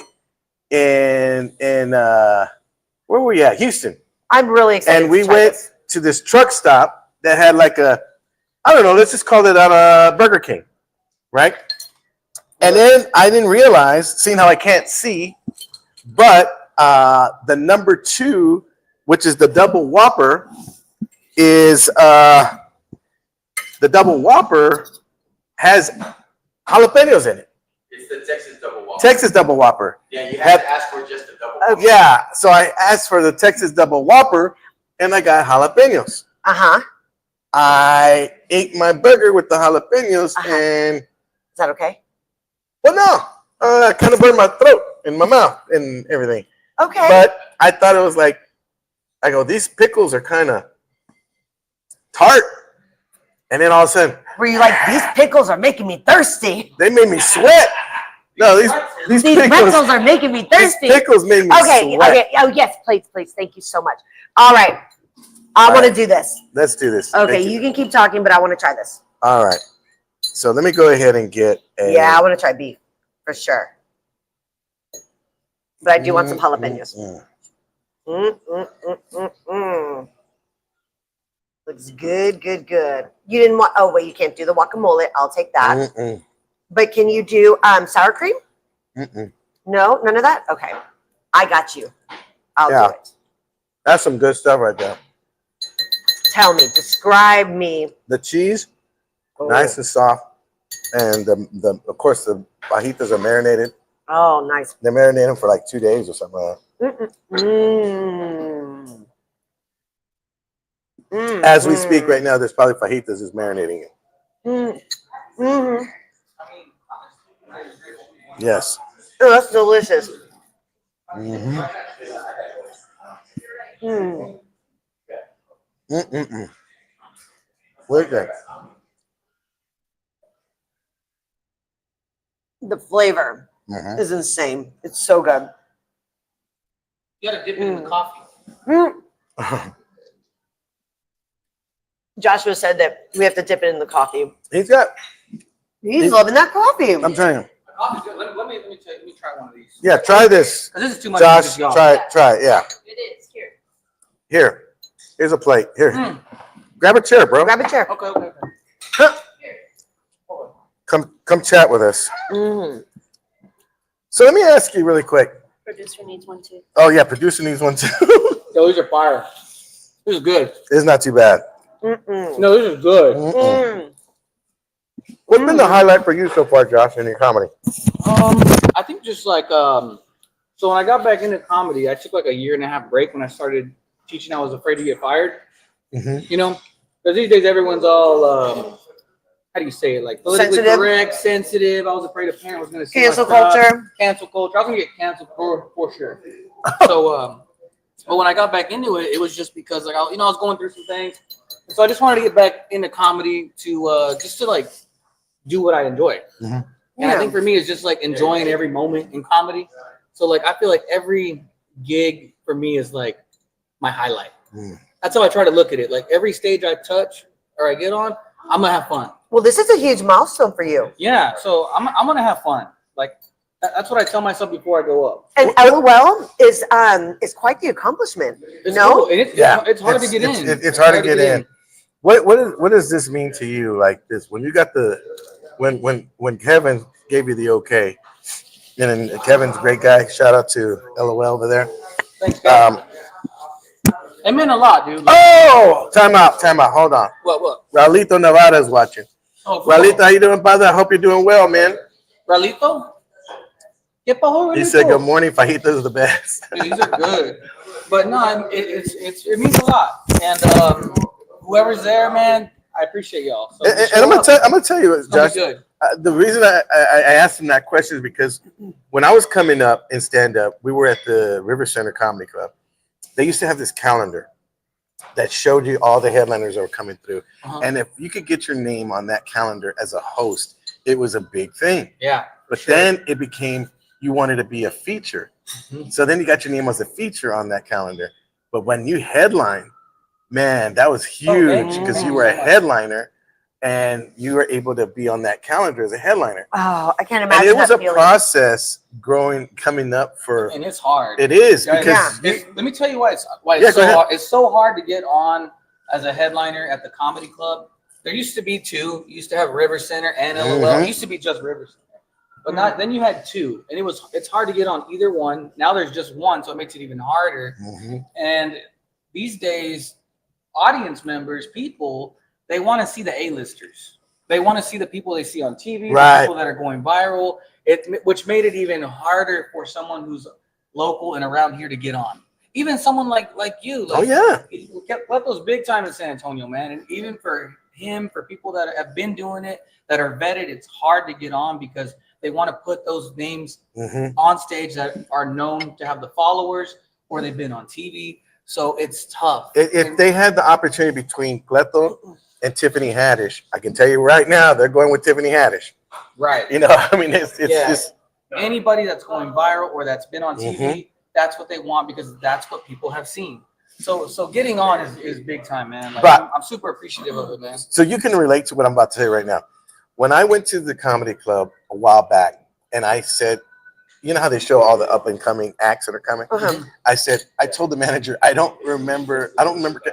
in where were we at? Houston. I'm really excited. And we went to this truck stop that had I don't know, let's just call it a Burger King, right? And then I didn't realize, seeing how I can't see, but the number 2, which is the double Whopper, is the double Whopper has jalapenos in it. It's the Texas double Whopper. Texas double Whopper. Yeah, you have to ask for just a double Whopper. Yeah, so I asked for the Texas double Whopper, and I got jalapenos. I ate my burger with the jalapenos, and is that okay? Well, no, I kind of burned my throat and my mouth and everything. Okay. But I thought it was I go, these pickles are kind of tart. And then all of a sudden, were you these pickles are making me thirsty? They made me sweat. No, these pretzels are making me thirsty. These pickles made me sweat. Okay. Oh, yes, please. Thank you so much. All right. I All want to right. do this. Let's do this. Okay, Thank you can keep talking, but I want to try this. All right. So let me go ahead and get a. Yeah, I want to try beef for sure. But I do want some jalapenos. Looks good, good, good. You didn't want, oh, wait, you can't do the guacamole. I'll take that. But can you do sour cream? No, none of that? Okay. I got you. I'll do it. That's some good stuff right there. Tell me, describe me. The cheese, nice and soft. And the of course, the fajitas are marinated. Oh, nice. They're marinated for like 2 days or something like that. As we speak right now, there's probably fajitas is marinating it. Yes. Oh, that's delicious. Look at that. The flavor is insane. It's so good. You gotta dip it in the coffee. Joshua said that we have to dip it in the coffee. He's loving that coffee. I'm telling you. Coffee's good. Let me try one of these. Yeah, try this. This is too much. Josh, try it. Yeah. It is. Here. Here. Here's a plate. Here. Grab a chair, bro. Grab a chair. Okay. Come chat with us. So let me ask you really quick. Producer needs one too. Oh yeah, producer needs one too. Yo, these are fire. This is good. It's not too bad. No, this is good. What's been the highlight for you so far, Josh, in your comedy? I think just like so when I got back into comedy, I took like a 1.5 year break when I started teaching. I was afraid to get fired. You know, because these days everyone's all how do you say it? Like politically correct, sensitive. I was afraid a parent was going to Cancel culture. Cancel culture. I was going to get canceled for sure. So, but when I got back into it, it was just because like I was going through some things. So I just wanted to get back into comedy to just to like do what I enjoy. And I think for me, it's just like enjoying every moment in comedy. So like I feel like every gig for me is like my highlight. That's how I try to look at it. Like every stage I touch or I get on, I'm gonna have fun. Well, this is a huge milestone for you. Yeah, so I'm gonna have fun. Like that's what I tell myself before I go up. And LOL is quite the accomplishment. It's cool. And it's hard to get in. It's hard to get in. What does this mean to you? Like this, when you got when Kevin gave you the okay, and then Kevin's a great guy. Shout out to LOL over there. Thanks, guys. It meant a lot, dude. Oh, time out. Hold on. What? Raulito Nevada is watching. Oh, Raulito, how you doing, brother? I hope you're doing well, man. Raulito? He said, "Good morning, fajitas is the best." Dude, these are good. But no, it means a lot. And whoever's there, man, I appreciate y'all. So and I'm gonna tell you, Josh. The reason I asked him that question is because when I was coming up in stand up, we were at the River Center Comedy Club. They used to have this calendar that showed you all the headliners that were coming through. And if you could get your name on that calendar as a host, it was a big thing. Yeah. But then it became you wanted to be a feature. So then you got your name as a feature on that calendar. But when you headline, man, that was huge because you were a headliner and you were able to be on that calendar as a headliner. Oh, I can't imagine. And it was a process coming up for. And it's hard. It is because. Let me tell you why it's so hard. It's so hard to get on as a headliner at the comedy club. There used to be two. You used to have River Center and LOL. It used to be just River Center. But not then you had two. And it's hard to get on either one. Now there's just one, so it makes it even harder. And these days, audience members, people, they want to see the A-listers. They want to see the people they see on TV, the people that are going viral, which made it even harder for someone who's local and around here to get on. Even someone like you. Like, Cleto's big time in San Antonio, man. And even for him, for people that have been doing it, that are vetted, it's hard to get on because they want to put those names on stage that are known to have the followers or they've been on TV. So it's tough. If they had the opportunity between Cleto and Tiffany Haddish, I can tell you right now, they're going with Tiffany Haddish. Right. You know, I mean, it's just anybody that's going viral or that's been on TV, that's what they want because that's what people have seen. So getting on is big time, man. Like, But- I'm super appreciative of it, man. So you can relate to what I'm about to say right now. When I went to the comedy club a while back, and I said, you know how they show all the up and coming acts that are coming? I told the manager, I don't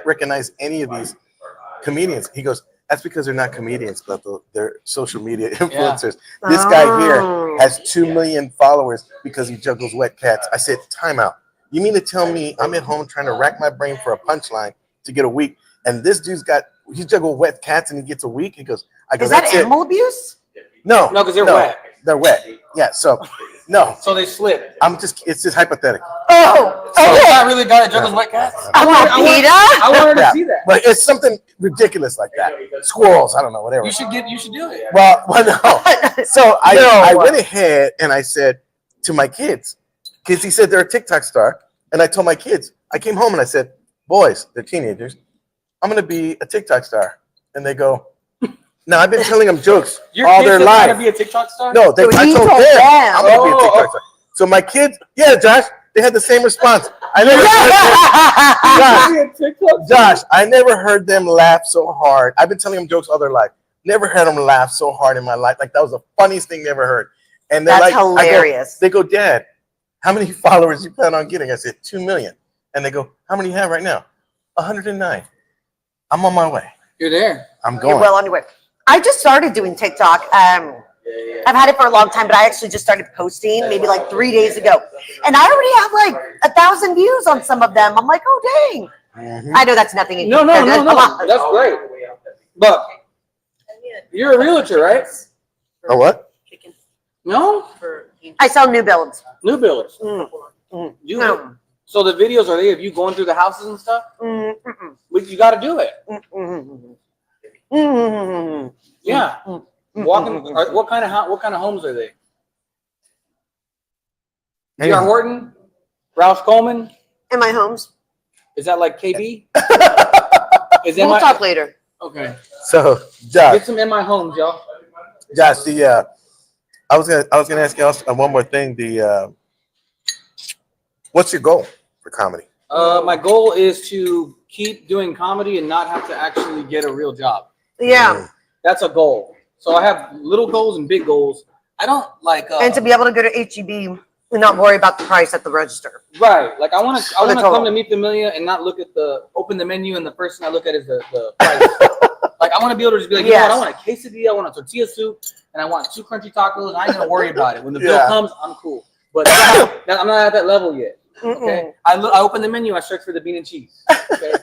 recognize any of these comedians. He goes, that's because they're not comedians, but they're social media influencers. This guy here has 2 million followers because he juggles wet cats. I said, time out. You mean to tell me I'm at home trying to rack my brain for a punchline to get a week, and this dude's he juggled wet cats and he gets a week? He goes, is that animal abuse? No, because they're wet. They're wet. Yeah, so no. So they slip. It's just hypothetical. Oh, So it's not really a guy that juggles wet cats? I want PETA. I wanted to Yeah, see that. but it's something ridiculous like that. Squirrels, I don't know, whatever. You should do it. Well, no. So I went ahead and I said to my kids, because he said they're a TikTok star, and I told my kids, I came home and I said, boys, they're teenagers, I'm going to be a TikTok star. And they go, no, I've been telling them jokes all their life. To be a TikTok star? No, I told them I'm going to be a Oh. TikTok star. So my kids, yeah, Josh, they had the same response. I never Josh, I never heard them laugh so hard. I've been telling them jokes all their life. Never heard them laugh so hard in my life. Like, that was the funniest thing they ever heard. And they're That's like, hilarious. They go, Dad, how many followers you plan on getting? I said, 2 million. And they go, how many you have right now? 109. I'm on my way. You're there. I'm going. You're well on your way. I just started doing TikTok. I've had it for a long time, but I actually just started posting maybe like 3 days ago. And I already have like 1,000 views on some of them. I'm like, oh, dang. I know that's nothing. No. That's great. But you're a realtor, right? A what? No? I sell new builds. New builds. You, No. So the videos, are they of you going through the houses and stuff? But you got to do it. Yeah. Walking. What kind of homes are they? D.R. Horton, Rouse Coleman. In my homes. Is that like KB? Is We'll talk later. Okay. So, Josh, Get some in my homes, y'all. Josh, I was gonna ask you also one more thing. What's your goal for comedy? My goal is to keep doing comedy and not have to actually get a real job. Yeah. That's a goal. So I have little goals and big goals. I don't like. And to be able to go to HEB and not worry about the price at the register. Right. Like I want to total. come to Meet Familia and not look at open the menu and the first thing I look at is the price. Like I want to be able to just be like, you know what? I want a quesadilla, I want a tortilla soup, and I want 2 crunchy tacos. And I ain't gonna worry about it. When the bill comes, I'm cool. But I'm not at that level yet. Okay. I open the menu. I search for the bean and cheese. Okay.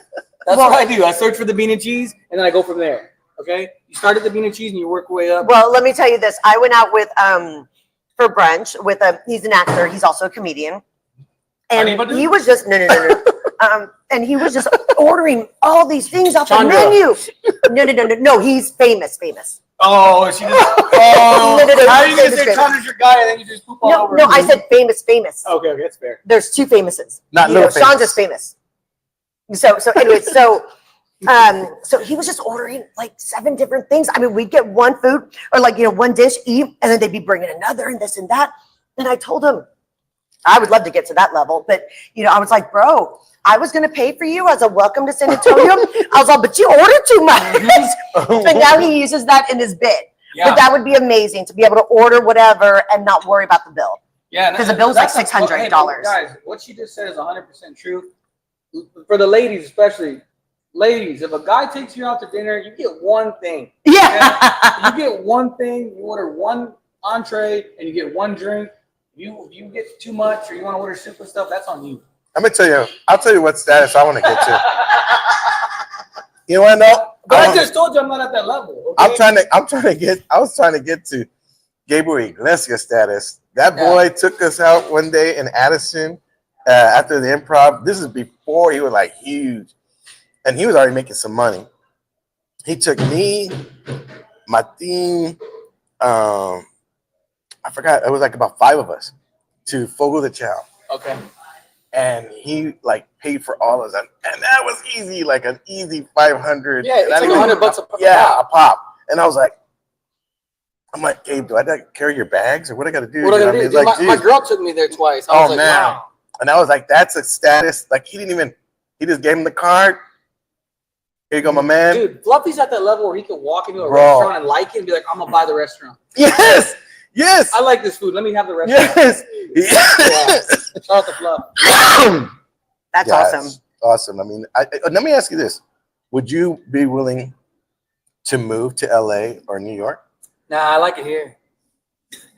That's what I do. I search for the bean and cheese, and then I go from there. Okay. You start at the bean and cheese, and you work your way up. Well, let me tell you this. I went out with for brunch with he's an actor. He's also a comedian. And he was just no. And he was just ordering all these things off the menu. No. He's famous. Oh, she just. Oh, how are you gonna say Chandra's your guy and then you just poop all over? No, I said famous. Okay, that's fair. There's 2 famouses. Not you little know, Chandra's famous. So anyway, so he was just ordering like 7 different things. I mean, we'd get one food or like, you know, one dish, eat, and then they'd be bringing another and this and that. And I told him, I would love to get to that level. But, you know, I was like, bro, I was going to pay for you as a welcome to San Antonio. I was like, but you ordered too much. And now he uses that in his bit. Yeah. But that would be amazing to be able to order whatever and not worry about the bill. Yeah. Because the bill's like $600. Hey, guys, what she just said is 100% true. For the ladies, especially. Ladies, if a guy takes you out to dinner, you get one thing. Yeah. You get one thing. You order one entree and you get one drink. You get too much or you want to order soup and stuff, that's on you. I'm gonna tell you. I'll tell you what status I want to get to. You want to know? But I just told you I'm not at that level. Okay? I was trying to get to Gabriel Iglesias status. That boy took us out one day in Addison after the Improv. This is before he was like huge, and he was already making some money. He took me, Martin, I forgot. It was like about 5 of us to Fogo de Chao. Okay. And he like paid for all of them, and that was easy, like an easy 500. Yeah, it's like $100 a pop. Yeah, a pop. And I was like, I'm like, Gabe, do I got to carry your bags or what I got to do? What I gotta do? Like, my girl took me there twice. I was like, wow. And I was like, that's a status. Like he didn't He just gave him the card. Here you go, my man. Dude, Fluffy's at that level where he can walk into a Bro. restaurant and like it and be like, I'm gonna buy the restaurant. Yes. Yes. I like this food. Let me have the restaurant. Yes. Yes. Shout out to Fluff. That's Yes. awesome. Awesome. I mean, let me ask you this. Would you be willing to move to LA or New York? Nah, I like it here.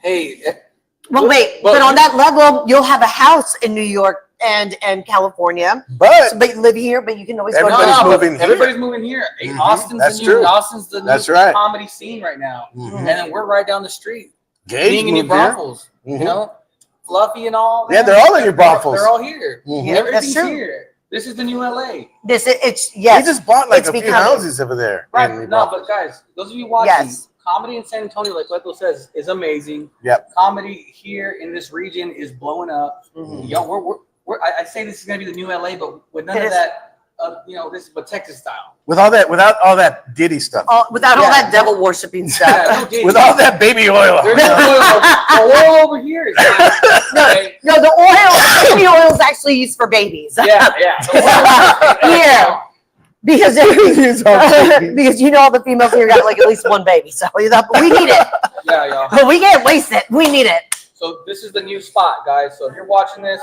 Hey, Well, wait, but on that level, you'll have a house in New York and California. But But you live here, but you can always go to Everybody's the moving here. Everybody's moving here. Hey, Mhm. Austin's That's the new, true. Austin's the That's new right. comedy scene right now, Mhm. and then we're right down the street. Gage Being in New moved here. Braunfels, Mhm. you know, Fluffy and all. Yeah, man. they're all in New Braunfels. They're all here. Mhm. Yeah, Everything's that's true. here. This is the new LA. it's yes. We just bought like it's a few becoming- houses over there. Right. in New No, Braunfels. but guys, those of you watching, Yes. comedy in San Antonio, like Cleto says, is amazing. Yep. Comedy here in this region is blowing up. Mhm. Yo, I say this is gonna be the new LA, but with none It of is. that, this is but Texas style. Without all that Diddy stuff. Without all Yeah. that devil worshiping stuff. Yeah, no Diddy. With all that baby oil. There's no oil over here. Is okay? No, the baby oil is actually used for babies. Yeah. Yeah. Because It's all babies. because all the females here got like at least one baby, so we need it. Yeah, y'all. But we can't waste it. We need it. So this is the new spot, guys. So if you're watching this,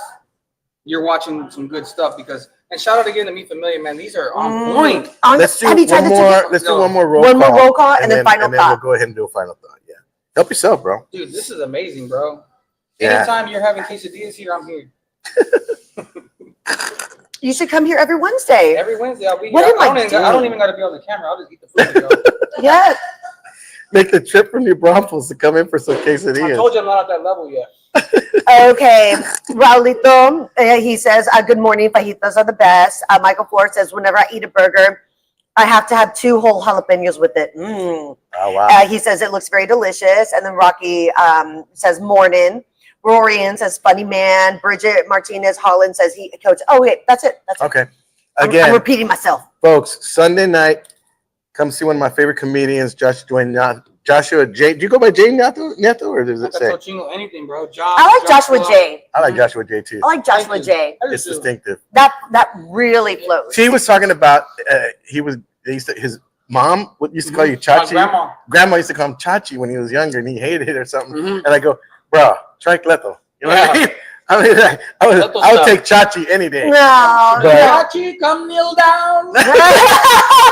you're watching some good stuff and shout out again to Me Familia, man. These are on point. Let's do Have you tried one the more. chicken? Let's do No. one more roll One call. more roll call and then final we'll thought. go ahead and do a final thought. Yeah. Help yourself, bro. Dude, this is amazing, bro. Yeah. Anytime you're having quesadillas here, I'm here. You should come here every Wednesday. Every Wednesday I'll be here. What am I I don't doing? even gotta be on the camera. I'll just eat the food, bro. Yeah. Make the trip from New Braunfels to come in for some I quesadillas. told you I'm not at that level yet. Okay. Raulito, he says, good morning. Fajitas are the best. Michael Ford says, whenever I eat a burger, I have to have 2 whole jalapenos with it. Oh wow. He says it looks very delicious. And then Rocky says, morning. Rorian says, funny man. Bridget Martinez Holland says, coach. Oh, wait, that's it. That's it. Okay. I'm Again, repeating myself. folks, Sunday night, come see one of my favorite comedians, Joshua J. Do you go by J Neto, or does it That's say? Chino, anything, bro. Josh, I like Joshua J. I like Joshua J too. I like Joshua Thank you. J. I It's just do. distinctive. That really flows. She was talking about his mom used to call you Chachi. Grandma. Grandma used to call him Chachi when he was younger, and he hated it or something. Mhm. And I go, bro, try Cleto. You know what I Yeah. mean? I would take Chachi any day. No. But- Chachi, come kneel down. no.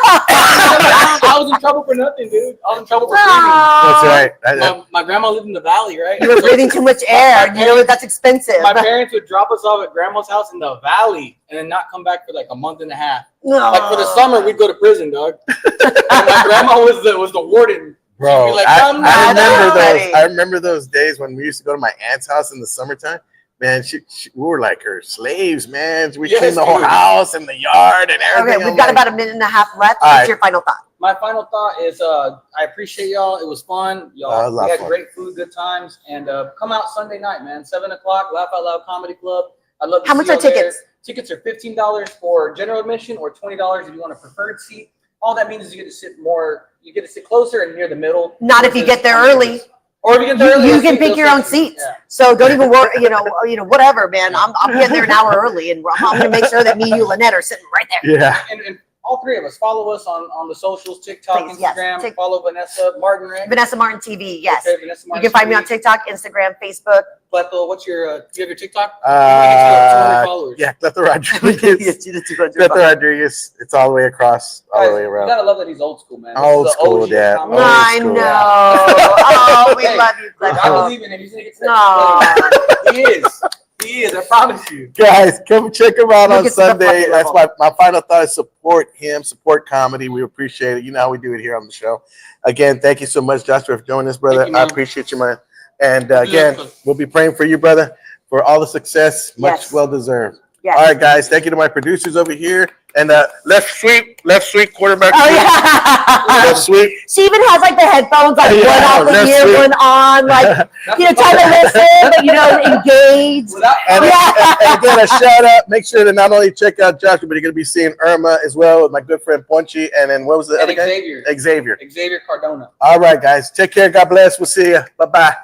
I was in trouble for nothing, dude. I was in trouble for That's right. screaming. My grandma lived in the valley, right? You were breathing too much air. You know that's expensive. My parents would drop us off at grandma's house in the valley and then not come back for like a month and a half. No. Like for the summer, we'd go to prison, dog. And my grandma was the warden. Bro, She'd be like, I "Come down." remember Daddy. those. I remember those days when we used to go to my aunt's house in the summertime. Man, we were like her slaves, man. We Yes, cleaned the whole dude. house and the yard and everything. Okay, I'm we've got like, about a minute and a half left. All What's right. your final thought? My final thought is I appreciate y'all. It was fun. That was a Y'all, lot we of had fun. great food, good times. And come out Sunday night, man. 7 o'clock, Laugh Out Loud Comedy Club. I'd love to How see much are y'all there. tickets? Tickets are $15 for general admission or $20 if you want a preferred seat. All that means is you get to sit closer and near the middle. Not if you get there early. Or if you get there early. You they'll can seat- pick they'll your own seat you. seats. Yeah. So don't even worry, whatever, man. I'm getting there an hour early, and I'm going to make sure that me, you, Lynette are sitting right there. Yeah. And all 3 of us, follow us on the socials, TikTok, Please, yes. Instagram. Follow Vanessa Martin, right? Vanessa Martin TV, yes. Okay, Vanessa You Martin can find me on TV. TikTok, Instagram, Facebook. Cleto, what's your, do you have your TikTok? You wanna get to 200 followers. Yeah, Cleto Rodriguez. Cleto Rodriguez. It's all the way across, all the way You around. gotta love that he's old school, man. This Old is the school, OG Dad. comedy. Old I school. know. Oh, we Hey, love you, I Cleto. believe in him. He's gonna get to No. that. He is. He is. I promise you. Guys, come check him out Look on at the Sunday. fucking That's level. my final thought is support him, support comedy. We appreciate it. You know how we do it here on the show. Again, thank you so much, Joshua, for joining us, brother. Thank you, I man. appreciate you, man. And you, again, man. we'll be praying for you, brother, for all the success. Much Yes. well deserved. Yes. All right, guys. Thank you to my producers over here. And left sweep quarterback. Oh, sweep. yeah. Left sweep. She even has like the headphones, like Yeah, one off that's the ear, sweet. one on, like, trying to listen, but engaged. Without And, Yeah. and again, a shout out. Make sure to not only check out Joshua, but you're going to be seeing Irma as well with my good friend Ponchi. And then what was the other and guy? Xavier. Xavier. Xavier Cardona. All right, guys. Take care. God bless. We'll see you. Bye-bye.